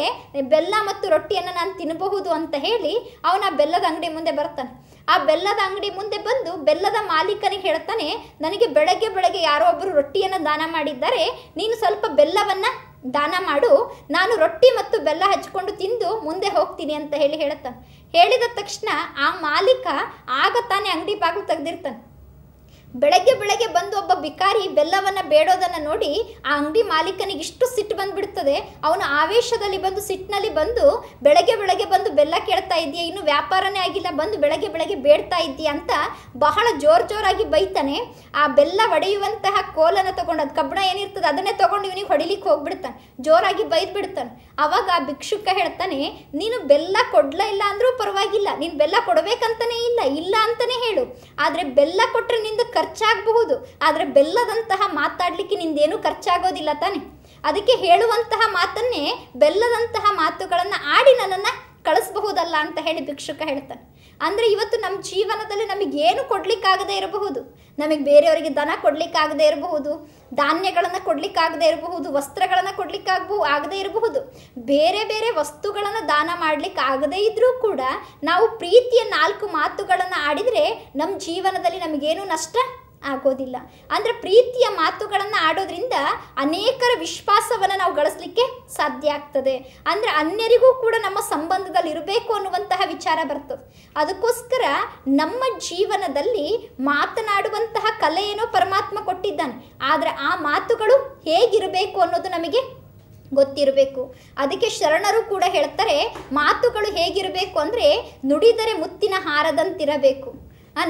[SPEAKER 2] ಬೆಲ್ಲ ಮತ್ತು ರೊಟ್ಟಿಯನ್ನು ನಾನು ತಿನ್ನಬಹುದು ಅಂತ ಹೇಳಿ ಅವನ ಆ ಬೆಲ್ಲದ ಅಂಗಡಿ ಮುಂದೆ ಬರ್ತಾನೆ. ಆ ಬೆಲ್ಲದ ಅಂಗಡಿ ಮುಂದೆ ಬಂದು ಬೆಲ್ಲದ ಮಾಲೀಕನಿಗೆ ಹೇಳ್ತಾನೆ, ನನಗೆ ಬೆಳಗ್ಗೆ ಯಾರೋ ಒಬ್ಬರು ರೊಟ್ಟಿಯನ್ನು ದಾನ ಮಾಡಿದ್ದಾರೆ, ನೀನು ಸ್ವಲ್ಪ ಬೆಲ್ಲವನ್ನು ದಾನ ಮಾಡು, ನಾನು ರೊಟ್ಟಿ ಮತ್ತು ಬೆಲ್ಲ ಹಚ್ಕೊಂಡು ತಿಂದು ಮುಂದೆ ಹೋಗ್ತೀನಿ ಅಂತ ಹೇಳ್ತಾನೆ. ಹೇಳಿದ ತಕ್ಷಣ ಆ ಮಾಲೀಕ ಆಗ ತಾನೇ ಅಂಗಡಿ ಬಾಗಿಲು ತೆಗೆದಿರ್ತಾನೆ. ಬೆಳಗ್ಗೆ ಬಂದು ಒಬ್ಬ ಬಿಕಾರಿ ಬೆಲ್ಲವನ್ನು ಬೇಡೋದನ್ನು ನೋಡಿ ಆ ಅಂಗಡಿ ಮಾಲೀಕನಿಗೆ ಇಷ್ಟು ಸಿಟ್ಟು ಬಂದುಬಿಡ್ತದೆ. ಅವನು ಆವೇಶದಲ್ಲಿ ಬಂದು ಸಿಟ್ಟಿನಲ್ಲಿ ಬಂದು ಬೆಳಗ್ಗೆ ಬಂದು ಬೆಲ್ಲ ಕೇಳ್ತಾ ಇದೆಯಾ, ಇನ್ನು ವ್ಯಾಪಾರನೇ ಆಗಿಲ್ಲ, ಬಂದು ಬೆಳಗ್ಗೆ ಬೇಡ್ತಾ ಇದೆಯಾ ಅಂತ ಬಹಳ ಜೋರಾಗಿ ಬೈತಾನೆ. ಆ ಬೆಲ್ಲ ಹೊಡೆಯುವಂತಹ ಕೋಲನ್ನು ತೊಗೊಂಡು, ಅದು ಕಬ್ಬಣ ಏನಿರ್ತದೆ ಅದನ್ನೇ ತೊಗೊಂಡು ಇವನಿಗೆ ಹೊಡಿಲಿಕ್ಕೆ ಹೋಗ್ಬಿಡ್ತಾನೆ, ಜೋರಾಗಿ ಬೈದು ಬಿಡ್ತಾನೆ. ಆವಾಗ ಆ ಭಿಕ್ಷುಕ ಹೇಳ್ತಾನೆ, ನೀನು ಬೆಲ್ಲ ಕೊಡ್ಲ ಇಲ್ಲ ಅಂದರೂ ಪರವಾಗಿಲ್ಲ, ನೀನು ಬೆಲ್ಲ ಕೊಡಬೇಕಂತನೇ ಇಲ್ಲ ಅಂತಲೇ ಹೇಳು, ಆದರೆ ಬೆಲ್ಲ ಕೊಟ್ಟರೆ ನಿಂದು ಖರ್ಚಾಗಬಹುದು, ಆದರೆ ಬೆಲ್ಲದಂತಹ ಮಾತಾಡಲಿಕ್ಕೆ ನಿಂದೇನು ಖರ್ಚಾಗೋದಿಲ್ಲ ತಾನೆ. ಅದಕ್ಕೆ ಹೇಳುವಂತಹ ಮಾತನ್ನೇ ಬೆಲ್ಲದಂತಹ ಮಾತುಗಳನ್ನು ಆಡಿ ನನ್ನನ್ನು ಕಳಿಸಬಹುದಲ್ಲ ಅಂತ ಹೇಳಿ ಭಿಕ್ಷುಕ ಹೇಳ್ತಾನೆ. ಅಂದರೆ ಇವತ್ತು ನಮ್ಮ ಜೀವನದಲ್ಲಿ ನಮಗೇನು ಕೊಡಲಿಕ್ಕಾಗದೇ ಇರಬಹುದು, ನಮಗೆ ಬೇರೆಯವರಿಗೆ ದನ ಕೊಡಲಿಕ್ಕಾಗದೇ ಇರಬಹುದು, ಧಾನ್ಯಗಳನ್ನು ಕೊಡಲಿಕ್ಕಾಗದೇ ಇರಬಹುದು, ವಸ್ತ್ರಗಳನ್ನು ಆಗದೇ ಇರಬಹುದು, ಬೇರೆ ವಸ್ತುಗಳನ್ನು ದಾನ ಮಾಡಲಿಕ್ಕೆ ಆಗದೇ ಇದ್ದರೂ ಕೂಡ ನಾವು ಪ್ರೀತಿಯ 4 ಮಾತುಗಳನ್ನು ಆಡಿದರೆ ನಮ್ಮ ಜೀವನದಲ್ಲಿ ನಮಗೇನು ನಷ್ಟ ಆಗೋದಿಲ್ಲ. ಅಂದರೆ ಪ್ರೀತಿಯ ಮಾತುಗಳನ್ನು ಆಡೋದ್ರಿಂದ ಅನೇಕರ ವಿಶ್ವಾಸವನ್ನು ನಾವು ಗಳಿಸಲಿಕ್ಕೆ ಸಾಧ್ಯ ಆಗ್ತದೆ. ಅಂದರೆ ಅನ್ಯರಿಗೂ ಕೂಡ ನಮ್ಮ ಸಂಬಂಧದಲ್ಲಿ ಇರಬೇಕು ಅನ್ನುವಂತಹ ವಿಚಾರ ಬರ್ತದೆ. ಅದಕ್ಕೋಸ್ಕರ ನಮ್ಮ ಜೀವನದಲ್ಲಿ ಮಾತನಾಡುವಂತಹ ಕಲೆಯೇನೋ ಪರಮಾತ್ಮ ಕೊಟ್ಟಿದ್ದಾನೆ, ಆದರೆ ಆ ಮಾತುಗಳು ಹೇಗಿರಬೇಕು ಅನ್ನೋದು ನಮಗೆ ಗೊತ್ತಿರಬೇಕು. ಅದಕ್ಕೆ ಶರಣರು ಕೂಡ ಹೇಳ್ತಾರೆ, ಮಾತುಗಳು ಹೇಗಿರಬೇಕು ಅಂದರೆ ನುಡಿದರೆ ಮುತ್ತಿನ ಹಾರದಂತಿರಬೇಕು,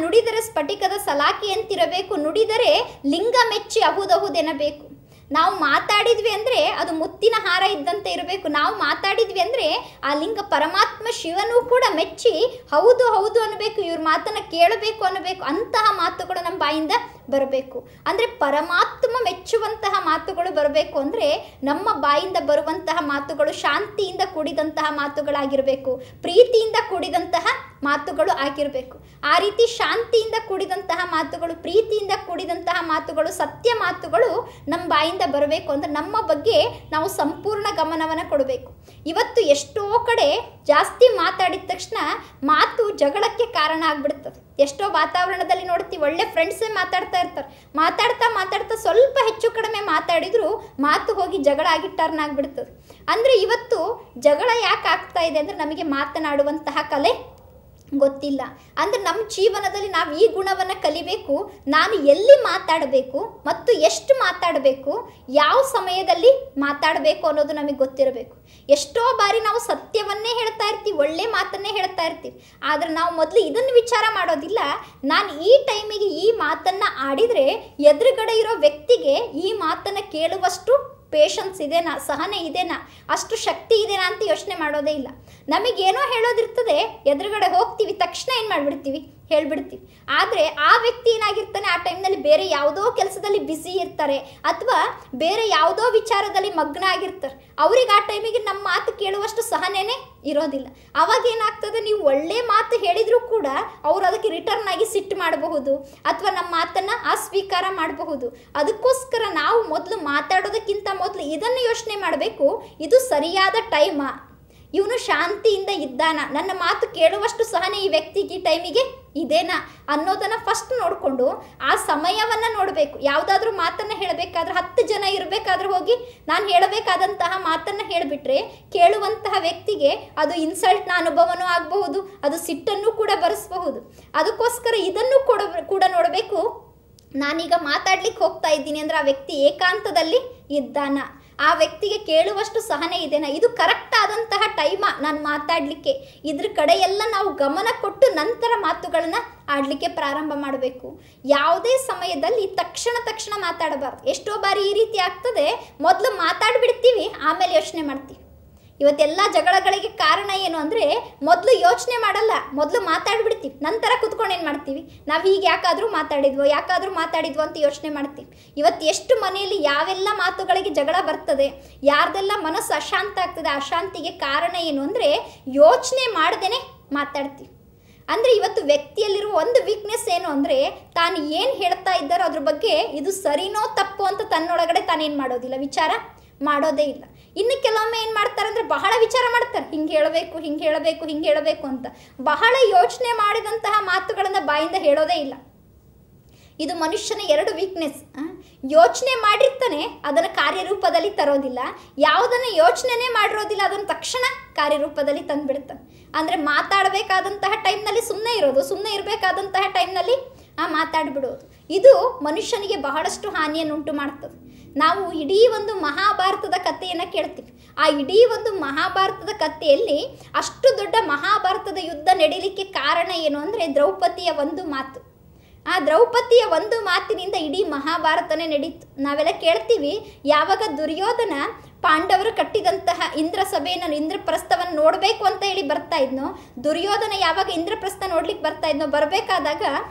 [SPEAKER 2] ನುಡಿದರೆ ಸ್ಫಟಿಕದ ಸಲಾಕೆಯಂತಿರಬೇಕು, ನುಡಿದರೆ ಲಿಂಗ ಮೆಚ್ಚಿ ಅಹುದೆನಬೇಕು. ನಾವು ಮಾತಾಡಿದ್ವಿ ಅಂದರೆ ಅದು ಮುತ್ತಿನ ಹಾರ ಇದ್ದಂತೆ ಇರಬೇಕು. ನಾವು ಮಾತಾಡಿದ್ವಿ ಅಂದರೆ ಆ ಲಿಂಗ ಪರಮಾತ್ಮ ಶಿವನೂ ಕೂಡ ಮೆಚ್ಚಿ ಹೌದು ಅನ್ನಬೇಕು, ಇವ್ರ ಮಾತನ್ನು ಕೇಳಬೇಕು ಅನ್ನಬೇಕು. ಅಂತಹ ಮಾತುಗಳು ನಮ್ಮ ಬಾಯಿಂದ ಬರಬೇಕು. ಅಂದರೆ ಪರಮಾತ್ಮ ಮೆಚ್ಚುವಂತಹ ಮಾತುಗಳು ಬರಬೇಕು. ಅಂದರೆ ನಮ್ಮ ಬಾಯಿಂದ ಬರುವಂತಹ ಮಾತುಗಳು ಶಾಂತಿಯಿಂದ ಕೂಡಿದಂತಹ ಮಾತುಗಳಾಗಿರಬೇಕು, ಪ್ರೀತಿಯಿಂದ ಕೂಡಿದಂತಹ ಮಾತುಗಳು ಆಗಿರಬೇಕು. ಆ ರೀತಿ ಶಾಂತಿಯಿಂದ ಕೂಡಿದಂತಹ ಮಾತುಗಳು, ಪ್ರೀತಿಯಿಂದ ಕೂಡಿದಂತಹ ಮಾತುಗಳು, ಸತ್ಯ ಮಾತುಗಳು ನಮ್ಮ ಬಾಯಿಂದ ಬರಬೇಕು. ಅಂದರೆ ನಮ್ಮ ಬಗ್ಗೆ ನಾವು ಸಂಪೂರ್ಣ ಗಮನವನ್ನು ಕೊಡಬೇಕು. ಇವತ್ತು ಎಷ್ಟೋ ಕಡೆ ಜಾಸ್ತಿ ಮಾತಾಡಿದ ತಕ್ಷಣ ಮಾತು ಜಗಳಕ್ಕೆ ಕಾರಣ ಆಗ್ಬಿಡ್ತದೆ. ಎಷ್ಟೋ ವಾತಾವರಣದಲ್ಲಿ ನೋಡ್ತೀವಿ, ಒಳ್ಳೆ ಫ್ರೆಂಡ್ಸೇ ಮಾತಾಡ್ತಾ ಇರ್ತಾರೆ, ಮಾತಾಡ್ತಾ ಸ್ವಲ್ಪ ಹೆಚ್ಚು ಕಡಿಮೆ ಮಾತಾಡಿದ್ರು ಮಾತು ಹೋಗಿ ಜಗಳ ಆಗಿ ಟರ್ನ್ ಆಗಿಬಿಡ್ತದೆ. ಅಂದರೆ ಇವತ್ತು ಜಗಳ ಯಾಕೆ ಆಗ್ತಾ ಇದೆ ಅಂದರೆ ನಮಗೆ ಮಾತನಾಡುವಂತಹ ಕಲೆ ಗೊತ್ತಿಲ್ಲ. ಅಂದರೆ ನಮ್ಮ ಜೀವನದಲ್ಲಿ ನಾವು ಈ ಗುಣವನ್ನು ಕಲಿಬೇಕು. ನಾನು ಎಲ್ಲಿ ಮಾತಾಡಬೇಕು ಮತ್ತು ಎಷ್ಟು ಮಾತಾಡಬೇಕು, ಯಾವ ಸಮಯದಲ್ಲಿ ಮಾತಾಡಬೇಕು ಅನ್ನೋದು ನಮಗೆ ಗೊತ್ತಿರಬೇಕು. ಎಷ್ಟೋ ಬಾರಿ ನಾವು ಸತ್ಯವನ್ನೇ ಹೇಳ್ತಾ ಇರ್ತೀವಿ, ಒಳ್ಳೆ ಮಾತನ್ನೇ ಹೇಳ್ತಾ ಇರ್ತೀವಿ, ಆದರೆ ನಾವು ಮೊದಲು ಇದನ್ನು ವಿಚಾರ ಮಾಡೋದಿಲ್ಲ, ನಾನು ಈ ಟೈಮಿಗೆ ಈ ಮಾತನ್ನು ಆಡಿದರೆ ಎದುರುಗಡೆ ಇರೋ ವ್ಯಕ್ತಿಗೆ ಈ ಮಾತನ್ನು ಕೇಳುವಷ್ಟು ಪೇಷನ್ಸ್ ಇದೆನಾ, ಸಹನೆ ಇದೆನಾ, ಅಷ್ಟು ಶಕ್ತಿ ಇದೆನಾ ಅಂತ ಯೋಚನೆ ಮಾಡೋದೇ ಇಲ್ಲ. ನಮಗೇನೋ ಹೇಳೋದಿರ್ತದೆ, ಎದುರುಗಡೆ ಹೋಗ್ತೀವಿ, ತಕ್ಷಣ ಏನು ಮಾಡಿಬಿಡ್ತೀವಿ, ಹೇಳ್ಬಿಡ್ತೀವಿ. ಆದರೆ ಆ ವ್ಯಕ್ತಿ ಏನಾಗಿರ್ತಾನೆ, ಆ ಟೈಮ್ನಲ್ಲಿ ಬೇರೆ ಯಾವುದೋ ಕೆಲಸದಲ್ಲಿ ಬ್ಯುಸಿ ಇರ್ತಾರೆ ಅಥವಾ ಬೇರೆ ಯಾವುದೋ ವಿಚಾರದಲ್ಲಿ ಮಗ್ನ ಆಗಿರ್ತಾರೆ. ಅವ್ರಿಗೆ ಆ ಟೈಮಿಗೆ ನಮ್ಮ ಮಾತು ಕೇಳುವಷ್ಟು ಸಹನೆನೇ ಇರೋದಿಲ್ಲ. ಅವಾಗ ಏನಾಗ್ತದೆ, ನೀವು ಒಳ್ಳೆ ಮಾತು ಹೇಳಿದರೂ ಕೂಡ ಅವರು ಅದಕ್ಕೆ ರಿಟರ್ನ್ ಆಗಿ ಸಿಟ್ಟು ಮಾಡಬಹುದು ಅಥವಾ ನಮ್ಮ ಮಾತನ್ನು ಅಸ್ವೀಕಾರ ಮಾಡಬಹುದು. ಅದಕ್ಕೋಸ್ಕರ ನಾವು ಮೊದಲು ಮಾತಾಡೋದಕ್ಕಿಂತ ಮೊದಲು ಇದನ್ನು ಯೋಚನೆ ಮಾಡಬೇಕು, ಇದು ಸರಿಯಾದ ಟೈಮಾ, ಇವನು ಶಾಂತಿಯಿಂದ ಇದ್ದಾನ, ನನ್ನ ಮಾತು ಕೇಳುವಷ್ಟು ಸಹನೆ ಈ ವ್ಯಕ್ತಿಗೆ ಈ ಟೈಮಿಗೆ ಇದೇನಾ ಅನ್ನೋದನ್ನು ಫಸ್ಟ್ ನೋಡಿಕೊಂಡು ಆ ಸಮಯವನ್ನು ನೋಡಬೇಕು. ಯಾವುದಾದ್ರೂ ಮಾತನ್ನು ಹೇಳಬೇಕಾದ್ರೆ 10 ಜನ ಇರಬೇಕಾದ್ರೆ ಹೋಗಿ ನಾನು ಹೇಳಬೇಕಾದಂತಹ ಮಾತನ್ನು ಹೇಳಿಬಿಟ್ರೆ ಕೇಳುವಂತಹ ವ್ಯಕ್ತಿಗೆ ಅದು ಇನ್ಸಲ್ಟ್ನ ಅನುಭವನೂ ಆಗಬಹುದು, ಅದು ಸಿಟ್ಟನ್ನು ಕೂಡ ಬರೆಸಬಹುದು. ಅದಕ್ಕೋಸ್ಕರ ಇದನ್ನು ಕೂಡ ನೋಡಬೇಕು, ನಾನೀಗ ಮಾತಾಡ್ಲಿಕ್ಕೆ ಹೋಗ್ತಾ ಇದ್ದೀನಿ ಅಂದರೆ ಆ ವ್ಯಕ್ತಿ ಏಕಾಂತದಲ್ಲಿ ಇದ್ದಾನ, ಆ ವ್ಯಕ್ತಿಗೆ ಕೇಳುವಷ್ಟು ಸಹನೆ ಇದೆನಾ, ಇದು ಕರೆಕ್ಟ್ ಆದಂತಹ ಟೈಮಾ ನಾನು ಮಾತಾಡಲಿಕ್ಕೆ. ಇದ್ರ ಕಡೆ ಎಲ್ಲ ನಾವು ಗಮನ ಕೊಟ್ಟು ನಂತರ ಮಾತುಗಳನ್ನ ಆಡಲಿಕ್ಕೆ ಪ್ರಾರಂಭ ಮಾಡಬೇಕು. ಯಾವುದೇ ಸಮಯದಲ್ಲಿ ತಕ್ಷಣ ಮಾತಾಡಬಾರ್ದು. ಎಷ್ಟೋ ಬಾರಿ ಈ ರೀತಿ ಆಗ್ತದೆ, ಮೊದಲು ಮಾತಾಡ್ಬಿಡ್ತೀವಿ, ಆಮೇಲೆ ಯೋಚನೆ ಮಾಡ್ತೀವಿ. ಇವತ್ತೆಲ್ಲ ಜಗಳಗಳಿಗೆ ಕಾರಣ ಏನು ಅಂದರೆ ಮೊದಲು ಯೋಚನೆ ಮಾಡಲ್ಲ, ಮೊದಲು ಮಾತಾಡ್ಬಿಡ್ತೀವಿ, ನಂತರ ಕುತ್ಕೊಂಡು ಏನು ಮಾಡ್ತೀವಿ, ನಾವು ಹೀಗೆ ಯಾಕಾದರೂ ಮಾತಾಡಿದ್ವೋ ಅಂತ ಯೋಚನೆ ಮಾಡ್ತೀವಿ. ಇವತ್ತು ಎಷ್ಟು ಮನೆಯಲ್ಲಿ ಯಾವೆಲ್ಲ ಮಾತುಗಳಿಗೆ ಜಗಳ ಬರ್ತದೆ, ಯಾರ್ದೆಲ್ಲ ಮನಸ್ಸು ಅಶಾಂತ ಆಗ್ತದೆ, ಅಶಾಂತಿಗೆ ಕಾರಣ ಏನು ಅಂದರೆ ಯೋಚನೆ ಮಾಡ್ದೇನೆ ಮಾತಾಡ್ತೀವಿ. ಅಂದರೆ ಇವತ್ತು ವ್ಯಕ್ತಿಯಲ್ಲಿರುವ ಒಂದು ವೀಕ್ನೆಸ್ ಏನು ಅಂದರೆ ತಾನು ಏನು ಹೇಳ್ತಾ ಇದ್ದಾರೋ ಅದ್ರ ಬಗ್ಗೆ ಇದು ಸರಿನೋ ತಪ್ಪು ಅಂತ ತನ್ನೊಳಗಡೆ ತಾನೇನು ಮಾಡೋದಿಲ್ಲ, ವಿಚಾರ ಮಾಡೋದೇ ಇಲ್ಲ. ಇನ್ನು ಕೆಲವೊಮ್ಮೆ ಏನು ಮಾಡ್ತಾರೆ ಅಂದರೆ ಬಹಳ ವಿಚಾರ ಮಾಡ್ತಾರೆ, ಹಿಂಗೆ ಹೇಳಬೇಕು ಅಂತ ಬಹಳ ಯೋಚನೆ ಮಾಡಿದಂತಹ ಮಾತುಗಳನ್ನು ಬಾಯಿಂದ ಹೇಳೋದೇ ಇಲ್ಲ. ಇದು ಮನುಷ್ಯನ 2 ವೀಕ್ನೆಸ್. ಯೋಚನೆ ಮಾಡಿರ್ತಾನೆ, ಅದನ್ನು ಕಾರ್ಯರೂಪದಲ್ಲಿ ತರೋದಿಲ್ಲ. ಯಾವುದನ್ನು ಯೋಚನೆನೇ ಮಾಡಿರೋದಿಲ್ಲ ಅದನ್ನು ತಕ್ಷಣ ಕಾರ್ಯರೂಪದಲ್ಲಿ ತಂದುಬಿಡ್ತಾನೆ. ಅಂದರೆ ಮಾತಾಡಬೇಕಾದಂತಹ ಟೈಮ್ನಲ್ಲಿ ಸುಮ್ಮನೆ ಇರೋದು, ಸುಮ್ಮನೆ ಇರಬೇಕಾದಂತಹ ಟೈಮ್ನಲ್ಲಿ ಮಾತಾಡಿಬಿಡೋದು. ಇದು ಮನುಷ್ಯನಿಗೆ ಬಹಳಷ್ಟು ಹಾನಿಯನ್ನುಂಟು ಮಾಡ್ತದೆ. ನಾವು ಇಡೀ ಒಂದು ಮಹಾಭಾರತದ ಕಥೆಯನ್ನು ಕೇಳ್ತೀವಿ. ಆ ಇಡೀ ಒಂದು ಮಹಾಭಾರತದ ಕಥೆಯಲ್ಲಿ ಅಷ್ಟು ದೊಡ್ಡ ಮಹಾಭಾರತದ ಯುದ್ಧ ನಡೀಲಿಕ್ಕೆ ಕಾರಣ ಏನು ಅಂದರೆ ದ್ರೌಪದಿಯ ಒಂದು ಮಾತು. ಆ ದ್ರೌಪದಿಯ ಒಂದು ಮಾತಿನಿಂದ ಇಡೀ ಮಹಾಭಾರತನೇ ನಡೀತು. ನಾವೆಲ್ಲ ಕೇಳ್ತೀವಿ, ಯಾವಾಗ ದುರ್ಯೋಧನ ಪಾಂಡವರು ಕಟ್ಟಿದಂತಹ ಇಂದ್ರಪ್ರಸ್ಥವನ್ನು ನೋಡಬೇಕು ಅಂತ ಹೇಳಿ ಬರ್ತಾ ಇದ್ನೋ, ದುರ್ಯೋಧನ ಯಾವಾಗ ಇಂದ್ರಪ್ರಸ್ಥ ನೋಡ್ಲಿಕ್ಕೆ ಬರ್ತಾ ಇದ್ನೋ, ಬರಬೇಕಾದಾಗ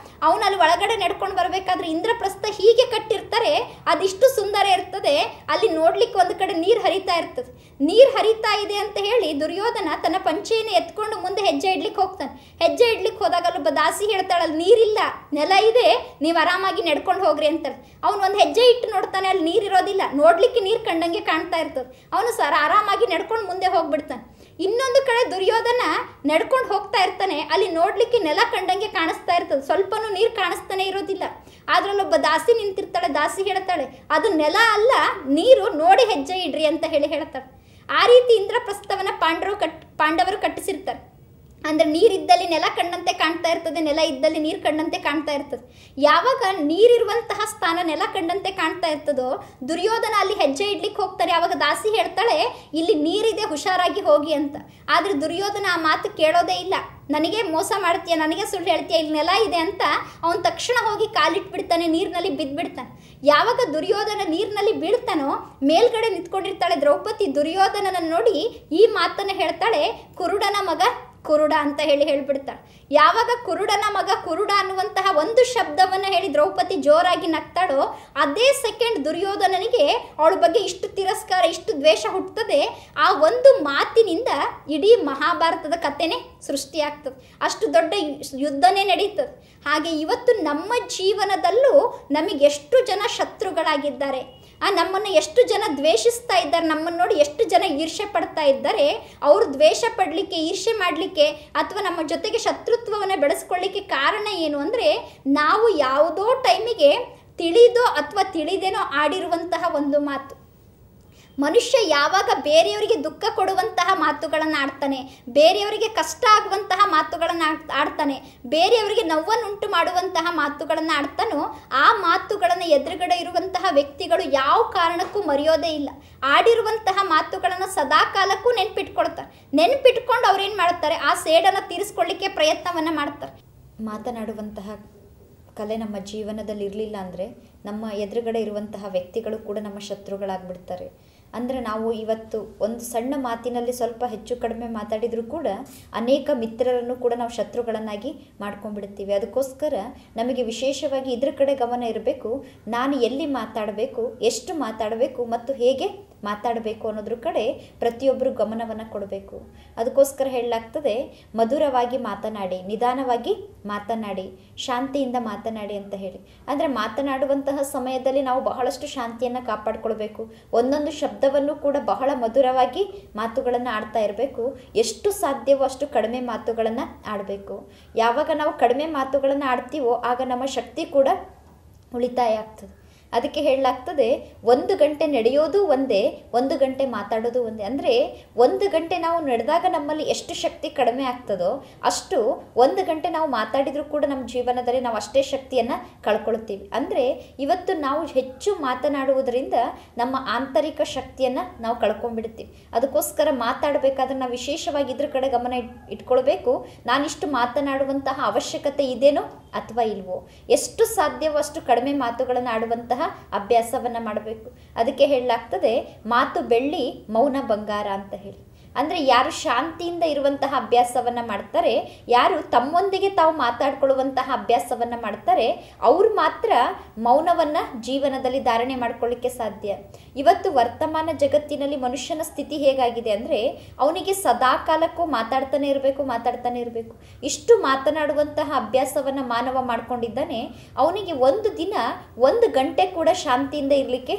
[SPEAKER 2] ಅವನಲ್ಲಿ ಒಳಗಡೆ ನಡ್ಕೊಂಡು ಬರಬೇಕಾದ್ರೆ ಇಂದ್ರಪ್ರಸ್ಥ ಹೀಗೆ ಕಟ್ಟಿರ್ತಾರೆ, ಅದಿಷ್ಟು ಸುಂದರ ಇರ್ತದೆ, ಅಲ್ಲಿ ನೋಡ್ಲಿಕ್ಕೆ ಒಂದು ಕಡೆ ನೀರು ಹರಿತಾ ಇರ್ತದೆ. ನೀರು ಹರಿತಾ ಇದೆ ಅಂತ ಹೇಳಿ ದುರ್ಯೋಧನ ತನ್ನ ಪಂಚೆಯನ್ನು ಎತ್ಕೊಂಡು ಮುಂದೆ ಹೆಜ್ಜೆ ಇಡ್ಲಿಕ್ಕೆ ಹೋಗ್ತಾನೆ. ಹೆಜ್ಜೆ ಇಡ್ಲಿಕ್ಕೆ ಹೋದಾಗ ಅಲ್ಲೊಬ್ಬ ದಾಸಿ ಹೇಳ್ತಾಳೆ, ಅಲ್ಲಿ ನೀರಿಲ್ಲ, ನೆಲ ಇದೆ, ನೀವು ಆರಾಮಾಗಿ ನಡ್ಕೊಂಡು ಹೋಗ್ರಿ ಅಂತಾಳೆ. ಅವನು ಒಂದು ಹೆಜ್ಜೆ ಇಟ್ಟು ನೋಡ್ತಾನೆ, ಅಲ್ಲಿ ನೀರು ಇರೋದಿಲ್ಲ, ನೋಡ್ಲಿಕ್ಕೆ ನೀರು ಕಂಡಂಗೆ ಕಾಣ್ತಾ ಇರ್ತದೆ. ಅವನು ಆರಾಮಾಗಿ ನಡ್ಕೊಂಡು ಮುಂದೆ ಹೋಗ್ಬಿಡ್ತಾನೆ. ಇನ್ನೊಂದು ಕಡೆ ದುರ್ಯೋಧನ ನಡ್ಕೊಂಡು ಹೋಗ್ತಾ ಇರ್ತಾನೆ, ಅಲ್ಲಿ ನೋಡ್ಲಿಕ್ಕೆ ನೆಲ ಕಂಡಂಗೆ ಕಾಣಿಸ್ತಾ ಇರ್ತದೆ, ಸ್ವಲ್ಪನೂ ನೀರು ಕಾಣಿಸ್ತಾನೆ ಇರೋದಿಲ್ಲ. ಅದ್ರಲ್ಲೊಬ್ಬ ದಾಸಿ ನಿಂತಿರ್ತಾಳೆ. ದಾಸಿ ಹೇಳ್ತಾಳೆ, ಅದು ನೆಲ ಅಲ್ಲ, ನೀರು, ನೋಡಿ ಹೆಜ್ಜೆ ಇಡ್ರಿ ಅಂತ ಹೇಳ್ತಾಳೆ. ಆ ರೀತಿ ಇಂದ್ರಪ್ರಸ್ಥವನ್ನ ಪಾಂಡವರು ಕಟ್ಟಿಸಿರ್ತಾರೆ. ಅಂದರೆ ನೀರಿದ್ದಲ್ಲಿ ನೆಲ ಕಂಡಂತೆ ಕಾಣ್ತಾ ಇರ್ತದೆ, ನೆಲ ಇದ್ದಲ್ಲಿ ನೀರು ಕಂಡಂತೆ ಕಾಣ್ತಾ ಇರ್ತದೆ. ಯಾವಾಗ ನೀರಿರುವಂತಹ ಸ್ಥಾನ ನೆಲ ಕಂಡಂತೆ ಕಾಣ್ತಾ ಇರ್ತದೋ ದುರ್ಯೋಧನ ಅಲ್ಲಿ ಹೆಜ್ಜೆ ಇಡ್ಲಿಕ್ಕೆ ಹೋಗ್ತಾರೆ. ಆವಾಗ ದಾಸಿ ಹೇಳ್ತಾಳೆ, ಇಲ್ಲಿ ನೀರಿದೆ, ಹುಷಾರಾಗಿ ಹೋಗಿ ಅಂತ. ಆದರೆ ದುರ್ಯೋಧನ ಆ ಮಾತು ಕೇಳೋದೇ ಇಲ್ಲ. ನನಗೆ ಮೋಸ ಮಾಡ್ತೀಯ, ನನಗೆ ಸುಳ್ಳು ಹೇಳ್ತೀಯ, ಇಲ್ಲಿ ನೆಲ ಇದೆ ಅಂತ ಅವನು ತಕ್ಷಣ ಹೋಗಿ ಕಾಲಿಟ್ಬಿಡ್ತಾನೆ, ನೀರಿನಲ್ಲಿ ಬಿದ್ದುಬಿಡ್ತಾನೆ. ಯಾವಾಗ ದುರ್ಯೋಧನ ನೀರಿನಲ್ಲಿ ಬೀಳ್ತಾನೋ ಮೇಲ್ಗಡೆ ನಿಂತ್ಕೊಂಡಿರ್ತಾಳೆ ದ್ರೌಪದಿ. ದುರ್ಯೋಧನನನ್ನು ನೋಡಿ ಈ ಮಾತನ್ನು ಹೇಳ್ತಾಳೆ, ಕುರುಡನ ಮಗ ಕುರುಡ ಅಂತ ಹೇಳ್ಬಿಡ್ತಾಳೆ. ಯಾವಾಗ ಕುರುಡನ ಮಗ ಕುರುಡ ಅನ್ನುವಂತಹ ಒಂದು ಶಬ್ದವನ್ನು ಹೇಳಿ ದ್ರೌಪದಿ ಜೋರಾಗಿ ನಗ್ತಾಳೋ ಅದೇ ಸೆಕೆಂಡ್ ದುರ್ಯೋಧನನಿಗೆ ಅವಳ ಬಗ್ಗೆ ಇಷ್ಟು ತಿರಸ್ಕಾರ, ಇಷ್ಟು ದ್ವೇಷ ಹುಟ್ಟುತ್ತದೆ. ಆ ಒಂದು ಮಾತಿನಿಂದ ಇಡೀ ಮಹಾಭಾರತದ ಕಥೆನೇ ಸೃಷ್ಟಿಯಾಗ್ತದೆ, ಅಷ್ಟು ದೊಡ್ಡ ಯುದ್ಧನೇ ನಡೀತದೆ. ಹಾಗೆ ಇವತ್ತು ನಮ್ಮ ಜೀವನದಲ್ಲೂ ನಮಗೆಷ್ಟು ಜನ ಶತ್ರುಗಳಾಗಿದ್ದಾರೆ, ನಮ್ಮನ್ನು ಎಷ್ಟು ಜನ ದ್ವೇಷಿಸ್ತಾ ಇದ್ದಾರೆ, ನಮ್ಮನ್ನು ನೋಡಿ ಎಷ್ಟು ಜನ ಈರ್ಷೆ ಪಡ್ತಾ ಇದ್ದಾರೆ. ಅವರು ದ್ವೇಷ ಪಡಲಿಕ್ಕೆ, ಈರ್ಷೆ ಮಾಡಲಿಕ್ಕೆ ಅಥವಾ ನಮ್ಮ ಜೊತೆಗೆ ಶತ್ರುತ್ವವನ್ನು ಬೆಳೆಸ್ಕೊಳ್ಳಿಕ್ಕೆ ಕಾರಣ ಏನು ಅಂದರೆ ನಾವು ಯಾವುದೋ ಟೈಮಿಗೆ ತಿಳಿದೋ ಅಥವಾ ತಿಳಿದೇನೋ ಆಡಿರುವಂತಹ ಒಂದು ಮಾತು. ಮನುಷ್ಯ ಯಾವಾಗ ಬೇರೆಯವರಿಗೆ ದುಃಖ ಕೊಡುವಂತಹ ಮಾತುಗಳನ್ನು ಆಡ್ತಾನೆ, ಬೇರೆಯವರಿಗೆ ಕಷ್ಟ ಆಗುವಂತಹ ಮಾತುಗಳನ್ನು ಆಡ್ತಾನೆ, ಬೇರೆಯವರಿಗೆ ನೋವನ್ನುಂಟು ಮಾಡುವಂತಹ ಮಾತುಗಳನ್ನು ಆಡ್ತಾನೋ ಆ ಮಾತುಗಳನ್ನು ಎದುರುಗಡೆ ಇರುವಂತಹ ವ್ಯಕ್ತಿಗಳು ಯಾವ ಕಾರಣಕ್ಕೂ ಮರೆಯೋದೇ ಇಲ್ಲ. ಆಡಿರುವಂತಹ ಮಾತುಗಳನ್ನು ಸದಾ ಕಾಲಕ್ಕೂ ನೆನ್ಪಿಟ್ಕೊಂಡು ಅವ್ರೇನು ಮಾಡ್ತಾರೆ, ಆ ಸೇಡನ್ನು ತೀರಿಸ್ಕೊಳ್ಳಿಕ್ಕೆ ಪ್ರಯತ್ನವನ್ನು ಮಾಡ್ತಾರೆ.
[SPEAKER 3] ಮಾತನಾಡುವಂತಹ ಕಲೆ ನಮ್ಮ ಜೀವನದಲ್ಲಿ ಇರಲಿಲ್ಲ ಅಂದರೆ ನಮ್ಮ ಎದುರುಗಡೆ ಇರುವಂತಹ ವ್ಯಕ್ತಿಗಳು ಕೂಡ ನಮ್ಮ ಶತ್ರುಗಳಾಗ್ಬಿಡ್ತಾರೆ. ಅಂದರೆ ನಾವು ಇವತ್ತು ಒಂದು ಸಣ್ಣ ಮಾತಿನಲ್ಲಿ ಸ್ವಲ್ಪ ಹೆಚ್ಚು ಕಡಿಮೆ ಮಾತಾಡಿದರೂ ಕೂಡ ಅನೇಕ ಮಿತ್ರರನ್ನು ಕೂಡ ನಾವು ಶತ್ರುಗಳನ್ನಾಗಿ ಮಾಡ್ಕೊಂಡ್ಬಿಡ್ತೀವಿ. ಅದಕ್ಕೋಸ್ಕರ ನಮಗೆ ವಿಶೇಷವಾಗಿ ಇದ್ರ ಕಡೆ ಗಮನ ಇರಬೇಕು. ನಾನು ಎಲ್ಲಿ ಮಾತಾಡಬೇಕು, ಎಷ್ಟು ಮಾತಾಡಬೇಕು ಮತ್ತು ಹೇಗೆ ಮಾತಾಡಬೇಕು ಅನ್ನೋದ್ರ ಕಡೆ ಪ್ರತಿಯೊಬ್ಬರು ಗಮನವನ್ನು ಕೊಡಬೇಕು. ಅದಕ್ಕೋಸ್ಕರ ಹೇಳಲಾಗ್ತದೆ, ಮಧುರವಾಗಿ ಮಾತನಾಡಿ, ನಿಧಾನವಾಗಿ ಮಾತನಾಡಿ, ಶಾಂತಿಯಿಂದ ಮಾತನಾಡಿ ಅಂತ ಹೇಳಿ. ಅಂದರೆ ಮಾತನಾಡುವಂತಹ ಸಮಯದಲ್ಲಿ ನಾವು ಬಹಳಷ್ಟು ಶಾಂತಿಯನ್ನು ಕಾಪಾಡಿಕೊಳ್ಬೇಕು. ಒಂದೊಂದು ಶಬ್ದವನ್ನು ಕೂಡ ಬಹಳ ಮಧುರವಾಗಿ ಮಾತುಗಳನ್ನು ಆಡ್ತಾ ಇರಬೇಕು. ಎಷ್ಟು ಸಾಧ್ಯವೋ ಅಷ್ಟು ಕಡಿಮೆ ಮಾತುಗಳನ್ನು ಆಡಬೇಕು. ಯಾವಾಗ ನಾವು ಕಡಿಮೆ ಮಾತುಗಳನ್ನು ಆಡ್ತೀವೋ ಆಗ ನಮ್ಮ ಶಕ್ತಿ ಕೂಡ ಉಳಿತಾಯ ಆಗ್ತದೆ. ಅದಕ್ಕೆ ಹೇಳಲಾಗ್ತದೆ, 1 ಗಂಟೆ ನಡೆಯೋದು ಒಂದೇ, 1 ಗಂಟೆ ಮಾತಾಡೋದು ಒಂದೇ. ಅಂದರೆ 1 ಗಂಟೆ ನಾವು ನಡೆದಾಗ ನಮ್ಮಲ್ಲಿ ಎಷ್ಟು ಶಕ್ತಿ ಕಡಿಮೆ ಆಗ್ತದೋ ಅಷ್ಟು 1 ಗಂಟೆ ನಾವು ಮಾತಾಡಿದರೂ ಕೂಡ ನಮ್ಮ ಜೀವನದಲ್ಲಿ ನಾವು ಅಷ್ಟೇ ಶಕ್ತಿಯನ್ನು ಕಳ್ಕೊಳ್ತೀವಿ. ಅಂದರೆ ಇವತ್ತು ನಾವು ಹೆಚ್ಚು ಮಾತನಾಡುವುದರಿಂದ ನಮ್ಮ ಆಂತರಿಕ ಶಕ್ತಿಯನ್ನು ನಾವು ಕಳ್ಕೊಂಡ್ಬಿಡ್ತೀವಿ. ಅದಕ್ಕೋಸ್ಕರ ಮಾತಾಡಬೇಕಾದ್ರೆ ನಾವು ವಿಶೇಷವಾಗಿ ಇದ್ರ ಕಡೆ ಗಮನ ಇಟ್ಕೊಳ್ಬೇಕು. ನಾನಿಷ್ಟು ಮಾತನಾಡುವಂತಹ ಅವಶ್ಯಕತೆ ಇದೆಯೋ ಅಥವಾ ಇಲ್ವೋ, ಎಷ್ಟು ಸಾಧ್ಯವೋ ಅಷ್ಟು ಕಡಿಮೆ ಮಾತುಗಳನ್ನು ಆಡುವಂತಹ ಅಭ್ಯಾಸವನ್ನು ಮಾಡಬೇಕು. ಅದಕ್ಕೆ ಹೇಳಲಾಗ್ತದೆ, ಮಾತು ಬೆಳ್ಳಿ, ಮೌನ ಬಂಗಾರ ಅಂತ ಹೇಳಿ. ಅಂದರೆ ಯಾರು ಶಾಂತಿಯಿಂದ ಇರುವಂತಹ ಅಭ್ಯಾಸವನ್ನು ಮಾಡ್ತಾರೆ, ಯಾರು ತಮ್ಮೊಂದಿಗೆ ತಾವು ಮಾತಾಡ್ಕೊಳ್ಳುವಂತಹ ಅಭ್ಯಾಸವನ್ನು ಮಾಡ್ತಾರೆ, ಅವ್ರು ಮಾತ್ರ ಮೌನವನ್ನು ಜೀವನದಲ್ಲಿ ಧಾರಣೆ ಮಾಡ್ಕೊಳ್ಳಿಕ್ಕೆ ಸಾಧ್ಯ. ಇವತ್ತು ವರ್ತಮಾನ ಜಗತ್ತಿನಲ್ಲಿ ಮನುಷ್ಯನ ಸ್ಥಿತಿ ಹೇಗಾಗಿದೆ ಅಂದರೆ, ಅವನಿಗೆ ಸದಾ ಕಾಲಕ್ಕೂ ಮಾತಾಡ್ತಾನೆ ಇರಬೇಕು. ಇಷ್ಟು ಮಾತನಾಡುವಂತಹ ಅಭ್ಯಾಸವನ್ನು ಮಾನವ ಮಾಡ್ಕೊಂಡಿದ್ದಾನೆ. ಅವನಿಗೆ ಒಂದು ದಿನ 1 ಗಂಟೆ ಕೂಡ ಶಾಂತಿಯಿಂದ ಇರಲಿಕ್ಕೆ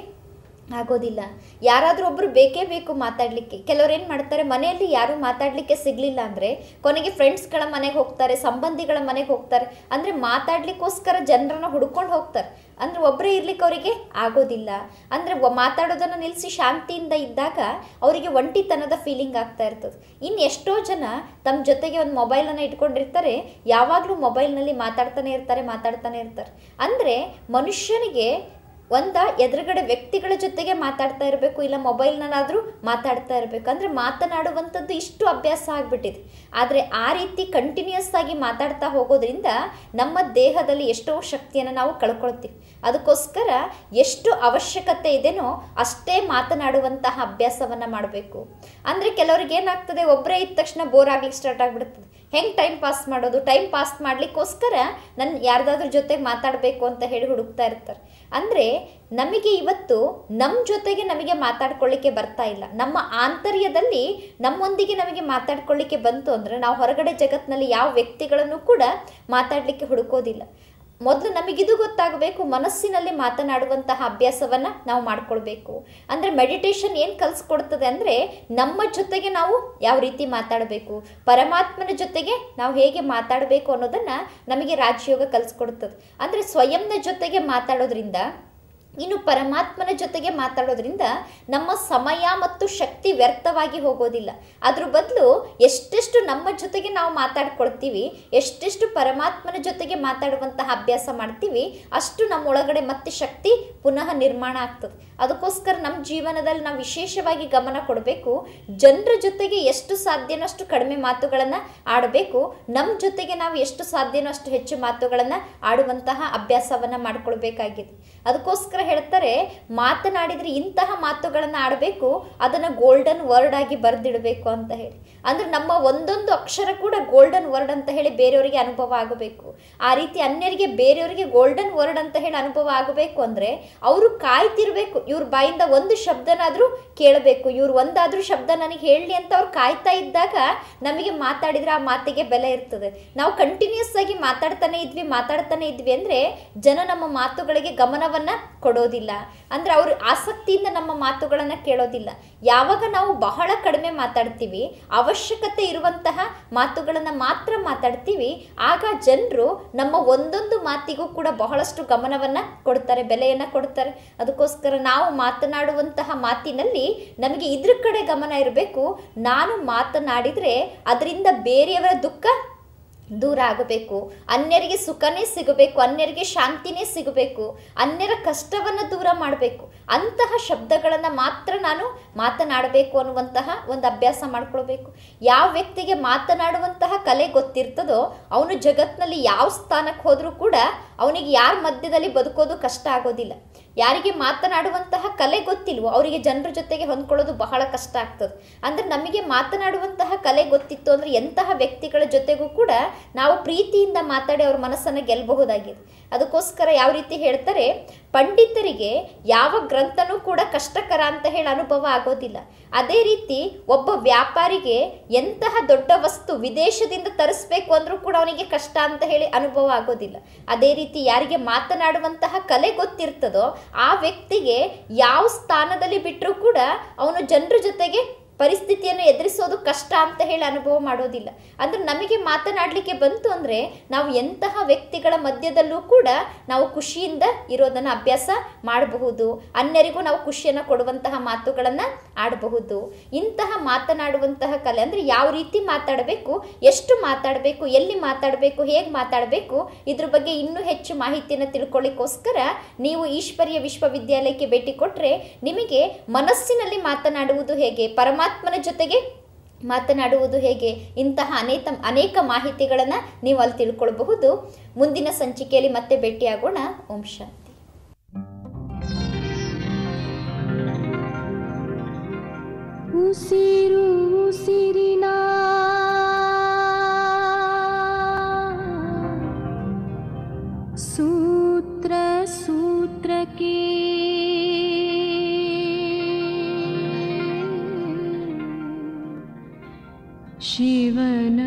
[SPEAKER 3] ಆಗೋದಿಲ್ಲ. ಯಾರಾದರೂ ಒಬ್ಬರು ಬೇಕೇ ಬೇಕು ಮಾತಾಡಲಿಕ್ಕೆ. ಕೆಲವ್ರು ಏನು ಮಾಡ್ತಾರೆ, ಮನೆಯಲ್ಲಿ ಯಾರೂ ಮಾತಾಡಲಿಕ್ಕೆ ಸಿಗಲಿಲ್ಲ ಅಂದರೆ ಕೊನೆಗೆ ಫ್ರೆಂಡ್ಸ್ಗಳ ಮನೆಗೆ ಹೋಗ್ತಾರೆ, ಸಂಬಂಧಿಗಳ ಮನೆಗೆ ಹೋಗ್ತಾರೆ. ಅಂದರೆ ಮಾತಾಡಲಿಕ್ಕೋಸ್ಕರ ಜನರನ್ನ ಹುಡ್ಕೊಂಡು ಹೋಗ್ತಾರೆ. ಅಂದರೆ ಒಬ್ಬರೇ ಇರ್ಲಿಕ್ಕೆ ಅವರಿಗೆ ಆಗೋದಿಲ್ಲ. ಅಂದರೆ ಮಾತಾಡೋದನ್ನು ನಿಲ್ಲಿಸಿ ಶಾಂತಿಯಿಂದ ಇದ್ದಾಗ ಅವರಿಗೆ ಒಂಟಿತನದ ಫೀಲಿಂಗ್ ಆಗ್ತಾ ಇರ್ತದೆ. ಇನ್ನು ಎಷ್ಟೋ ಜನ ತಮ್ಮ ಜೊತೆಗೆ ಒಂದು ಮೊಬೈಲನ್ನು ಇಟ್ಕೊಂಡಿರ್ತಾರೆ, ಯಾವಾಗಲೂ ಮೊಬೈಲ್ನಲ್ಲಿ ಮಾತಾಡ್ತಾನೆ ಇರ್ತಾರೆ. ಅಂದರೆ ಮನುಷ್ಯನಿಗೆ ಎದುರುಗಡೆ ವ್ಯಕ್ತಿಗಳ ಜೊತೆಗೆ ಮಾತಾಡ್ತಾ ಇರಬೇಕು, ಇಲ್ಲ ಮೊಬೈಲ್ನಲ್ಲಾದರೂ ಮಾತಾಡ್ತಾ ಇರಬೇಕು. ಅಂದರೆ ಮಾತನಾಡುವಂಥದ್ದು ಇಷ್ಟು ಅಭ್ಯಾಸ ಆಗಿಬಿಟ್ಟಿದೆ. ಆದರೆ ಆ ರೀತಿ ಕಂಟಿನ್ಯೂಸ್ ಆಗಿ ಮಾತಾಡ್ತಾ ಹೋಗೋದ್ರಿಂದ ನಮ್ಮ ದೇಹದಲ್ಲಿ ಎಷ್ಟೋ ಶಕ್ತಿಯನ್ನು ನಾವು ಕಳ್ಕೊಳ್ತೀವಿ. ಅದಕ್ಕೋಸ್ಕರ ಎಷ್ಟು ಅವಶ್ಯಕತೆ ಇದೆಯೋ ಅಷ್ಟೇ ಮಾತನಾಡುವಂತಹ ಅಭ್ಯಾಸವನ್ನು ಮಾಡಬೇಕು. ಅಂದರೆ ಕೆಲವ್ರಿಗೆ ಏನಾಗ್ತದೆ, ಒಬ್ಬರೇ ಇದ್ದ ತಕ್ಷಣ ಬೋರ್ ಆಗ್ಲಿಕ್ಕೆ ಸ್ಟಾರ್ಟ್ ಆಗಿಬಿಡ್ತದೆ. ಹೆಂಗೆ ಟೈಮ್ ಪಾಸ್ ಮಾಡೋದು, ಟೈಮ್ ಪಾಸ್ ಮಾಡಲಿಕ್ಕೋಸ್ಕರ ನಾನು ಯಾರ್ದಾದ್ರ ಜೊತೆಗೆ ಮಾತಾಡಬೇಕು ಅಂತ ಹೇಳಿ ಹುಡುಕ್ತಾ ಇರ್ತಾರೆ. ಅಂದರೆ ನಮಗೆ ಇವತ್ತು ನಮ್ಮ ಜೊತೆಗೆ ನಮಗೆ ಮಾತಾಡ್ಕೊಳ್ಳಿಕ್ಕೆ ಬರ್ತಾ ಇಲ್ಲ. ನಮ್ಮ ಆಂತರ್ಯದಲ್ಲಿ ನಮ್ಮೊಂದಿಗೆ ನಮಗೆ ಮಾತಾಡ್ಕೊಳ್ಳಿಕ್ಕೆ ಬಂತು ಅಂದರೆ ನಾವು ಹೊರಗಡೆ ಜಗತ್ತಿನಲ್ಲಿ ಯಾವ ವ್ಯಕ್ತಿಗಳನ್ನು ಕೂಡ ಮಾತಾಡಲಿಕ್ಕೆ ಹುಡುಕೋದಿಲ್ಲ. ಮೊದಲು ನಮಗಿದು ಗೊತ್ತಾಗಬೇಕು, ಮನಸ್ಸಿನಲ್ಲಿ ಮಾತನಾಡುವಂತಹ ಅಭ್ಯಾಸವನ್ನು ನಾವು ಮಾಡ್ಕೊಳ್ಬೇಕು. ಅಂದರೆ ಮೆಡಿಟೇಷನ್ ಏನು ಕಲಿಸ್ಕೊಡ್ತದೆ ಅಂದರೆ, ನಮ್ಮ ಜೊತೆಗೆ ನಾವು ಯಾವ ರೀತಿ ಮಾತಾಡಬೇಕು, ಪರಮಾತ್ಮನ ಜೊತೆಗೆ ನಾವು ಹೇಗೆ ಮಾತಾಡಬೇಕು ಅನ್ನೋದನ್ನು ನಮಗೆ ರಾಜಯೋಗ ಕಲಿಸ್ಕೊಡ್ತದೆ. ಅಂದರೆ ಸ್ವಯಂನ ಜೊತೆಗೆ ಮಾತಾಡೋದ್ರಿಂದ, ಇನ್ನು ಪರಮಾತ್ಮನ ಜೊತೆಗೆ ಮಾತಾಡೋದ್ರಿಂದ ನಮ್ಮ ಸಮಯ ಮತ್ತು ಶಕ್ತಿ ವ್ಯರ್ಥವಾಗಿ ಹೋಗೋದಿಲ್ಲ. ಅದ್ರ ಬದಲು ಎಷ್ಟೆಷ್ಟು ನಮ್ಮ ಜೊತೆಗೆ ನಾವು ಮಾತಾಡ್ಕೊಳ್ತೀವಿ, ಎಷ್ಟೆಷ್ಟು ಪರಮಾತ್ಮನ ಜೊತೆಗೆ ಮಾತಾಡುವಂತಹ ಅಭ್ಯಾಸ ಮಾಡ್ತೀವಿ, ಅಷ್ಟು ನಮ್ಮೊಳಗಡೆ ಮತ್ತೆ ಶಕ್ತಿ ಪುನಃ ನಿರ್ಮಾಣ ಆಗ್ತದೆ. ಅದಕ್ಕೋಸ್ಕರ ನಮ್ಮ ಜೀವನದಲ್ಲಿ ನಾವು ವಿಶೇಷವಾಗಿ ಗಮನ ಕೊಡಬೇಕು. ಜನರ ಜೊತೆಗೆ ಎಷ್ಟು ಸಾಧ್ಯನೋ ಅಷ್ಟು ಕಡಿಮೆ ಮಾತುಗಳನ್ನು ಆಡಬೇಕು. ನಮ್ಮ ಜೊತೆಗೆ ನಾವು ಎಷ್ಟು ಸಾಧ್ಯನೋ ಅಷ್ಟು ಹೆಚ್ಚು ಮಾತುಗಳನ್ನು ಆಡುವಂತಹ ಅಭ್ಯಾಸವನ್ನು ಮಾಡ್ಕೊಳ್ಬೇಕಾಗಿದೆ. ಅದಕ್ಕೋಸ್ಕರ ಹೇಳ್ತಾರೆ, ಮಾತನಾಡಿದರೆ ಇಂತಹ ಮಾತುಗಳನ್ನು ಆಡಬೇಕು, ಅದನ್ನು ಗೋಲ್ಡನ್ ವರ್ಡ್ ಆಗಿ ಬರೆದಿಡಬೇಕು ಅಂತ ಹೇಳಿ. ಅಂದರೆ ನಮ್ಮ ಒಂದೊಂದು ಅಕ್ಷರ ಕೂಡ ಗೋಲ್ಡನ್ ವರ್ಡ್ ಅಂತ ಹೇಳಿ ಬೇರೆಯವರಿಗೆ ಅನುಭವ ಆಗಬೇಕು. ಆ ರೀತಿ ಅನ್ಯರಿಗೆ ಬೇರೆಯವರಿಗೆ ಗೋಲ್ಡನ್ ವರ್ಡ್ ಅಂತ ಹೇಳಿ ಅನುಭವ ಆಗಬೇಕು ಅಂದರೆ ಅವರು ಕಾಯ್ತಿರ್ಬೇಕು. ಇವ್ರ ಬಾಯಿಂದ ಒಂದು ಶಬ್ದನಾದರೂ ಕೇಳಬೇಕು, ಇವ್ರು ಒಂದಾದರೂ ಶಬ್ದ ನನಗೆ ಹೇಳಲಿ ಅಂತ ಅವ್ರು ಕಾಯ್ತಾ ಇದ್ದಾಗ ನಮಗೆ ಮಾತಾಡಿದರೆ ಆ ಮಾತಿಗೆ ಬೆಲೆ ಇರ್ತದೆ. ನಾವು ಕಂಟಿನ್ಯೂಸ್ ಆಗಿ ಮಾತಾಡ್ತಾನೆ ಇದ್ವಿ ಅಂದರೆ ಜನ ನಮ್ಮ ಮಾತುಗಳಿಗೆ ಗಮನವನ್ನು ಕೊಡೋದಿಲ್ಲ. ಅಂದರೆ ಅವರು ಆಸಕ್ತಿಯಿಂದ ನಮ್ಮ ಮಾತುಗಳನ್ನು ಕೇಳೋದಿಲ್ಲ. ಯಾವಾಗ ನಾವು ಬಹಳ ಕಡಿಮೆ ಮಾತಾಡ್ತೀವಿ, ಅವಶ್ಯಕತೆ ಇರುವಂತಹ ಮಾತುಗಳನ್ನು ಮಾತ್ರ ಮಾತಾಡ್ತೀವಿ, ಆಗ ಜನರು ನಮ್ಮ ಒಂದೊಂದು ಮಾತಿಗೂ ಕೂಡ ಬಹಳಷ್ಟು ಗಮನವನ್ನು ಕೊಡ್ತಾರೆ, ಬೆಲೆಯನ್ನು ಕೊಡ್ತಾರೆ. ಅದಕ್ಕೋಸ್ಕರ ನಾವು ಮಾತನಾಡುವಂತಹ ಮಾತಿನಲ್ಲಿ ನಮಗೆ ಇದ್ರ ಕಡೆ ಗಮನ ಇರಬೇಕು. ನಾನು ಮಾತನಾಡಿದರೆ ಅದರಿಂದ ಬೇರೆಯವರ ದುಃಖ ದೂರ ಆಗಬೇಕು, ಅನ್ಯರಿಗೆ ಸುಖನೇ ಸಿಗಬೇಕು, ಅನ್ಯರಿಗೆ ಶಾಂತಿನೇ ಸಿಗಬೇಕು, ಅನ್ಯರ ಕಷ್ಟವನ್ನು ದೂರ ಮಾಡಬೇಕು. ಅಂತಹ ಶಬ್ದಗಳನ್ನು ಮಾತ್ರ ನಾನು ಮಾತನಾಡಬೇಕು ಅನ್ನುವಂತಹ ಒಂದು ಅಭ್ಯಾಸ ಮಾಡ್ಕೊಳ್ಬೇಕು. ಯಾವ ವ್ಯಕ್ತಿಗೆ ಮಾತನಾಡುವಂತಹ ಕಲೆ ಗೊತ್ತಿರ್ತದೋ ಅವನು ಜಗತ್ತಿನಲ್ಲಿ ಯಾವ ಸ್ಥಾನಕ್ಕೆ ಹೋದರೂ ಕೂಡ ಅವನಿಗೆ ಯಾರ ಮಧ್ಯದಲ್ಲಿ ಬದುಕೋದು ಕಷ್ಟ ಆಗೋದಿಲ್ಲ. ಯಾರಿಗೆ ಮಾತನಾಡುವಂತಹ ಕಲೆ ಗೊತ್ತಿಲ್ವೋ ಅವರಿಗೆ ಜನರ ಜೊತೆಗೆ ಹೊಂದ್ಕೊಳ್ಳೋದು ಬಹಳ ಕಷ್ಟ ಆಗ್ತದೆ. ಅಂದರೆ ನಮಗೆ ಮಾತನಾಡುವಂತಹ ಕಲೆ ಗೊತ್ತಿತ್ತು ಅಂದರೆ ಎಂತಹ ವ್ಯಕ್ತಿಗಳ ಜೊತೆಗೂ ಕೂಡ ನಾವು ಪ್ರೀತಿಯಿಂದ ಮಾತಾಡಿ ಅವ್ರ ಮನಸ್ಸನ್ನು ಗೆಲ್ಲಬಹುದಾಗಿದೆ. ಅದಕ್ಕೋಸ್ಕರ ಯಾವ ರೀತಿ ಹೇಳ್ತಾರೆ, ಪಂಡಿತರಿಗೆ ಯಾವ ಗ್ರಂಥನೂ ಕೂಡ ಕಷ್ಟಕರ ಅಂತ ಹೇಳಿ ಅನುಭವ ಆಗೋದಿಲ್ಲ. ಅದೇ ರೀತಿ ಒಬ್ಬ ವ್ಯಾಪಾರಿಗೆ ಎಂತಹ ದೊಡ್ಡ ವಸ್ತು ವಿದೇಶದಿಂದ ತರಿಸ್ಬೇಕು ಅಂದರೂ ಕೂಡ ಅವನಿಗೆ ಕಷ್ಟ ಅಂತ ಹೇಳಿ ಅನುಭವ ಆಗೋದಿಲ್ಲ. ಅದೇ ರೀತಿ ಯಾರಿಗೆ ಮಾತನಾಡುವಂತಹ ಕಲೆ ಗೊತ್ತಿರ್ತದೋ ಆ ವ್ಯಕ್ತಿಗೆ ಯಾವ ಸ್ಥಾನದಲ್ಲಿ ಬಿಟ್ಟರೂ ಕೂಡ ಅವನು ಜನರ ಜೊತೆಗೆ ಪರಿಸ್ಥಿತಿಯನ್ನು ಎದುರಿಸೋದು ಕಷ್ಟ ಅಂತ ಹೇಳಿ ಅನುಭವ ಮಾಡೋದಿಲ್ಲ. ಅಂದರೆ ನಮಗೆ ಮಾತನಾಡಲಿಕ್ಕೆ ಬಂತು ಅಂದರೆ ನಾವು ಎಂತಹ ವ್ಯಕ್ತಿಗಳ ಮಧ್ಯದಲ್ಲೂ ಕೂಡ ನಾವು ಖುಷಿಯಿಂದ ಇರೋದನ್ನು ಅಭ್ಯಾಸ ಮಾಡಬಹುದು. ಅನ್ಯರಿಗೂ ನಾವು ಖುಷಿಯನ್ನು ಕೊಡುವಂತಹ ಮಾತುಗಳನ್ನು ಆಡಬಹುದು. ಇಂತಹ ಮಾತನಾಡುವಂತಹ ಕಲೆ ಅಂದರೆ ಯಾವ ರೀತಿ ಮಾತಾಡಬೇಕು, ಎಷ್ಟು ಮಾತಾಡಬೇಕು, ಎಲ್ಲಿ ಮಾತಾಡಬೇಕು, ಹೇಗೆ ಮಾತಾಡಬೇಕು, ಇದ್ರ ಬಗ್ಗೆ ಇನ್ನೂ ಹೆಚ್ಚು ಮಾಹಿತಿಯನ್ನು ತಿಳ್ಕೊಳ್ಳಿಕ್ಕೋಸ್ಕರ ನೀವು ಈಶ್ವರೀಯ ವಿಶ್ವವಿದ್ಯಾಲಯಕ್ಕೆ ಭೇಟಿ ಕೊಟ್ಟರೆ ನಿಮಗೆ ಮನಸ್ಸಿನಲ್ಲಿ ಮಾತನಾಡುವುದು ಹೇಗೆ, ಪರಮಾತ್ಮನ ಜೊತೆಗೆ ಮಾತನಾಡುವುದು ಹೇಗೆ, ಇಂತಹ ಅನೇಕ ಮಾಹಿತಿಗಳನ್ನು ನೀವು ಅಲ್ಲಿ ತಿಳ್ಕೊಳ್ಬಹುದು. ಮುಂದಿನ ಸಂಚಿಕೆಯಲ್ಲಿ ಮತ್ತೆ ಭೇಟಿಯಾಗೋಣ. ಓಂ ಶಾಂತಿ.
[SPEAKER 1] ಉಸಿರು ಉಸಿರಿನ ಸೂತ್ರ ಸೂತ್ರಕ್ಕೆ ಶಿವನ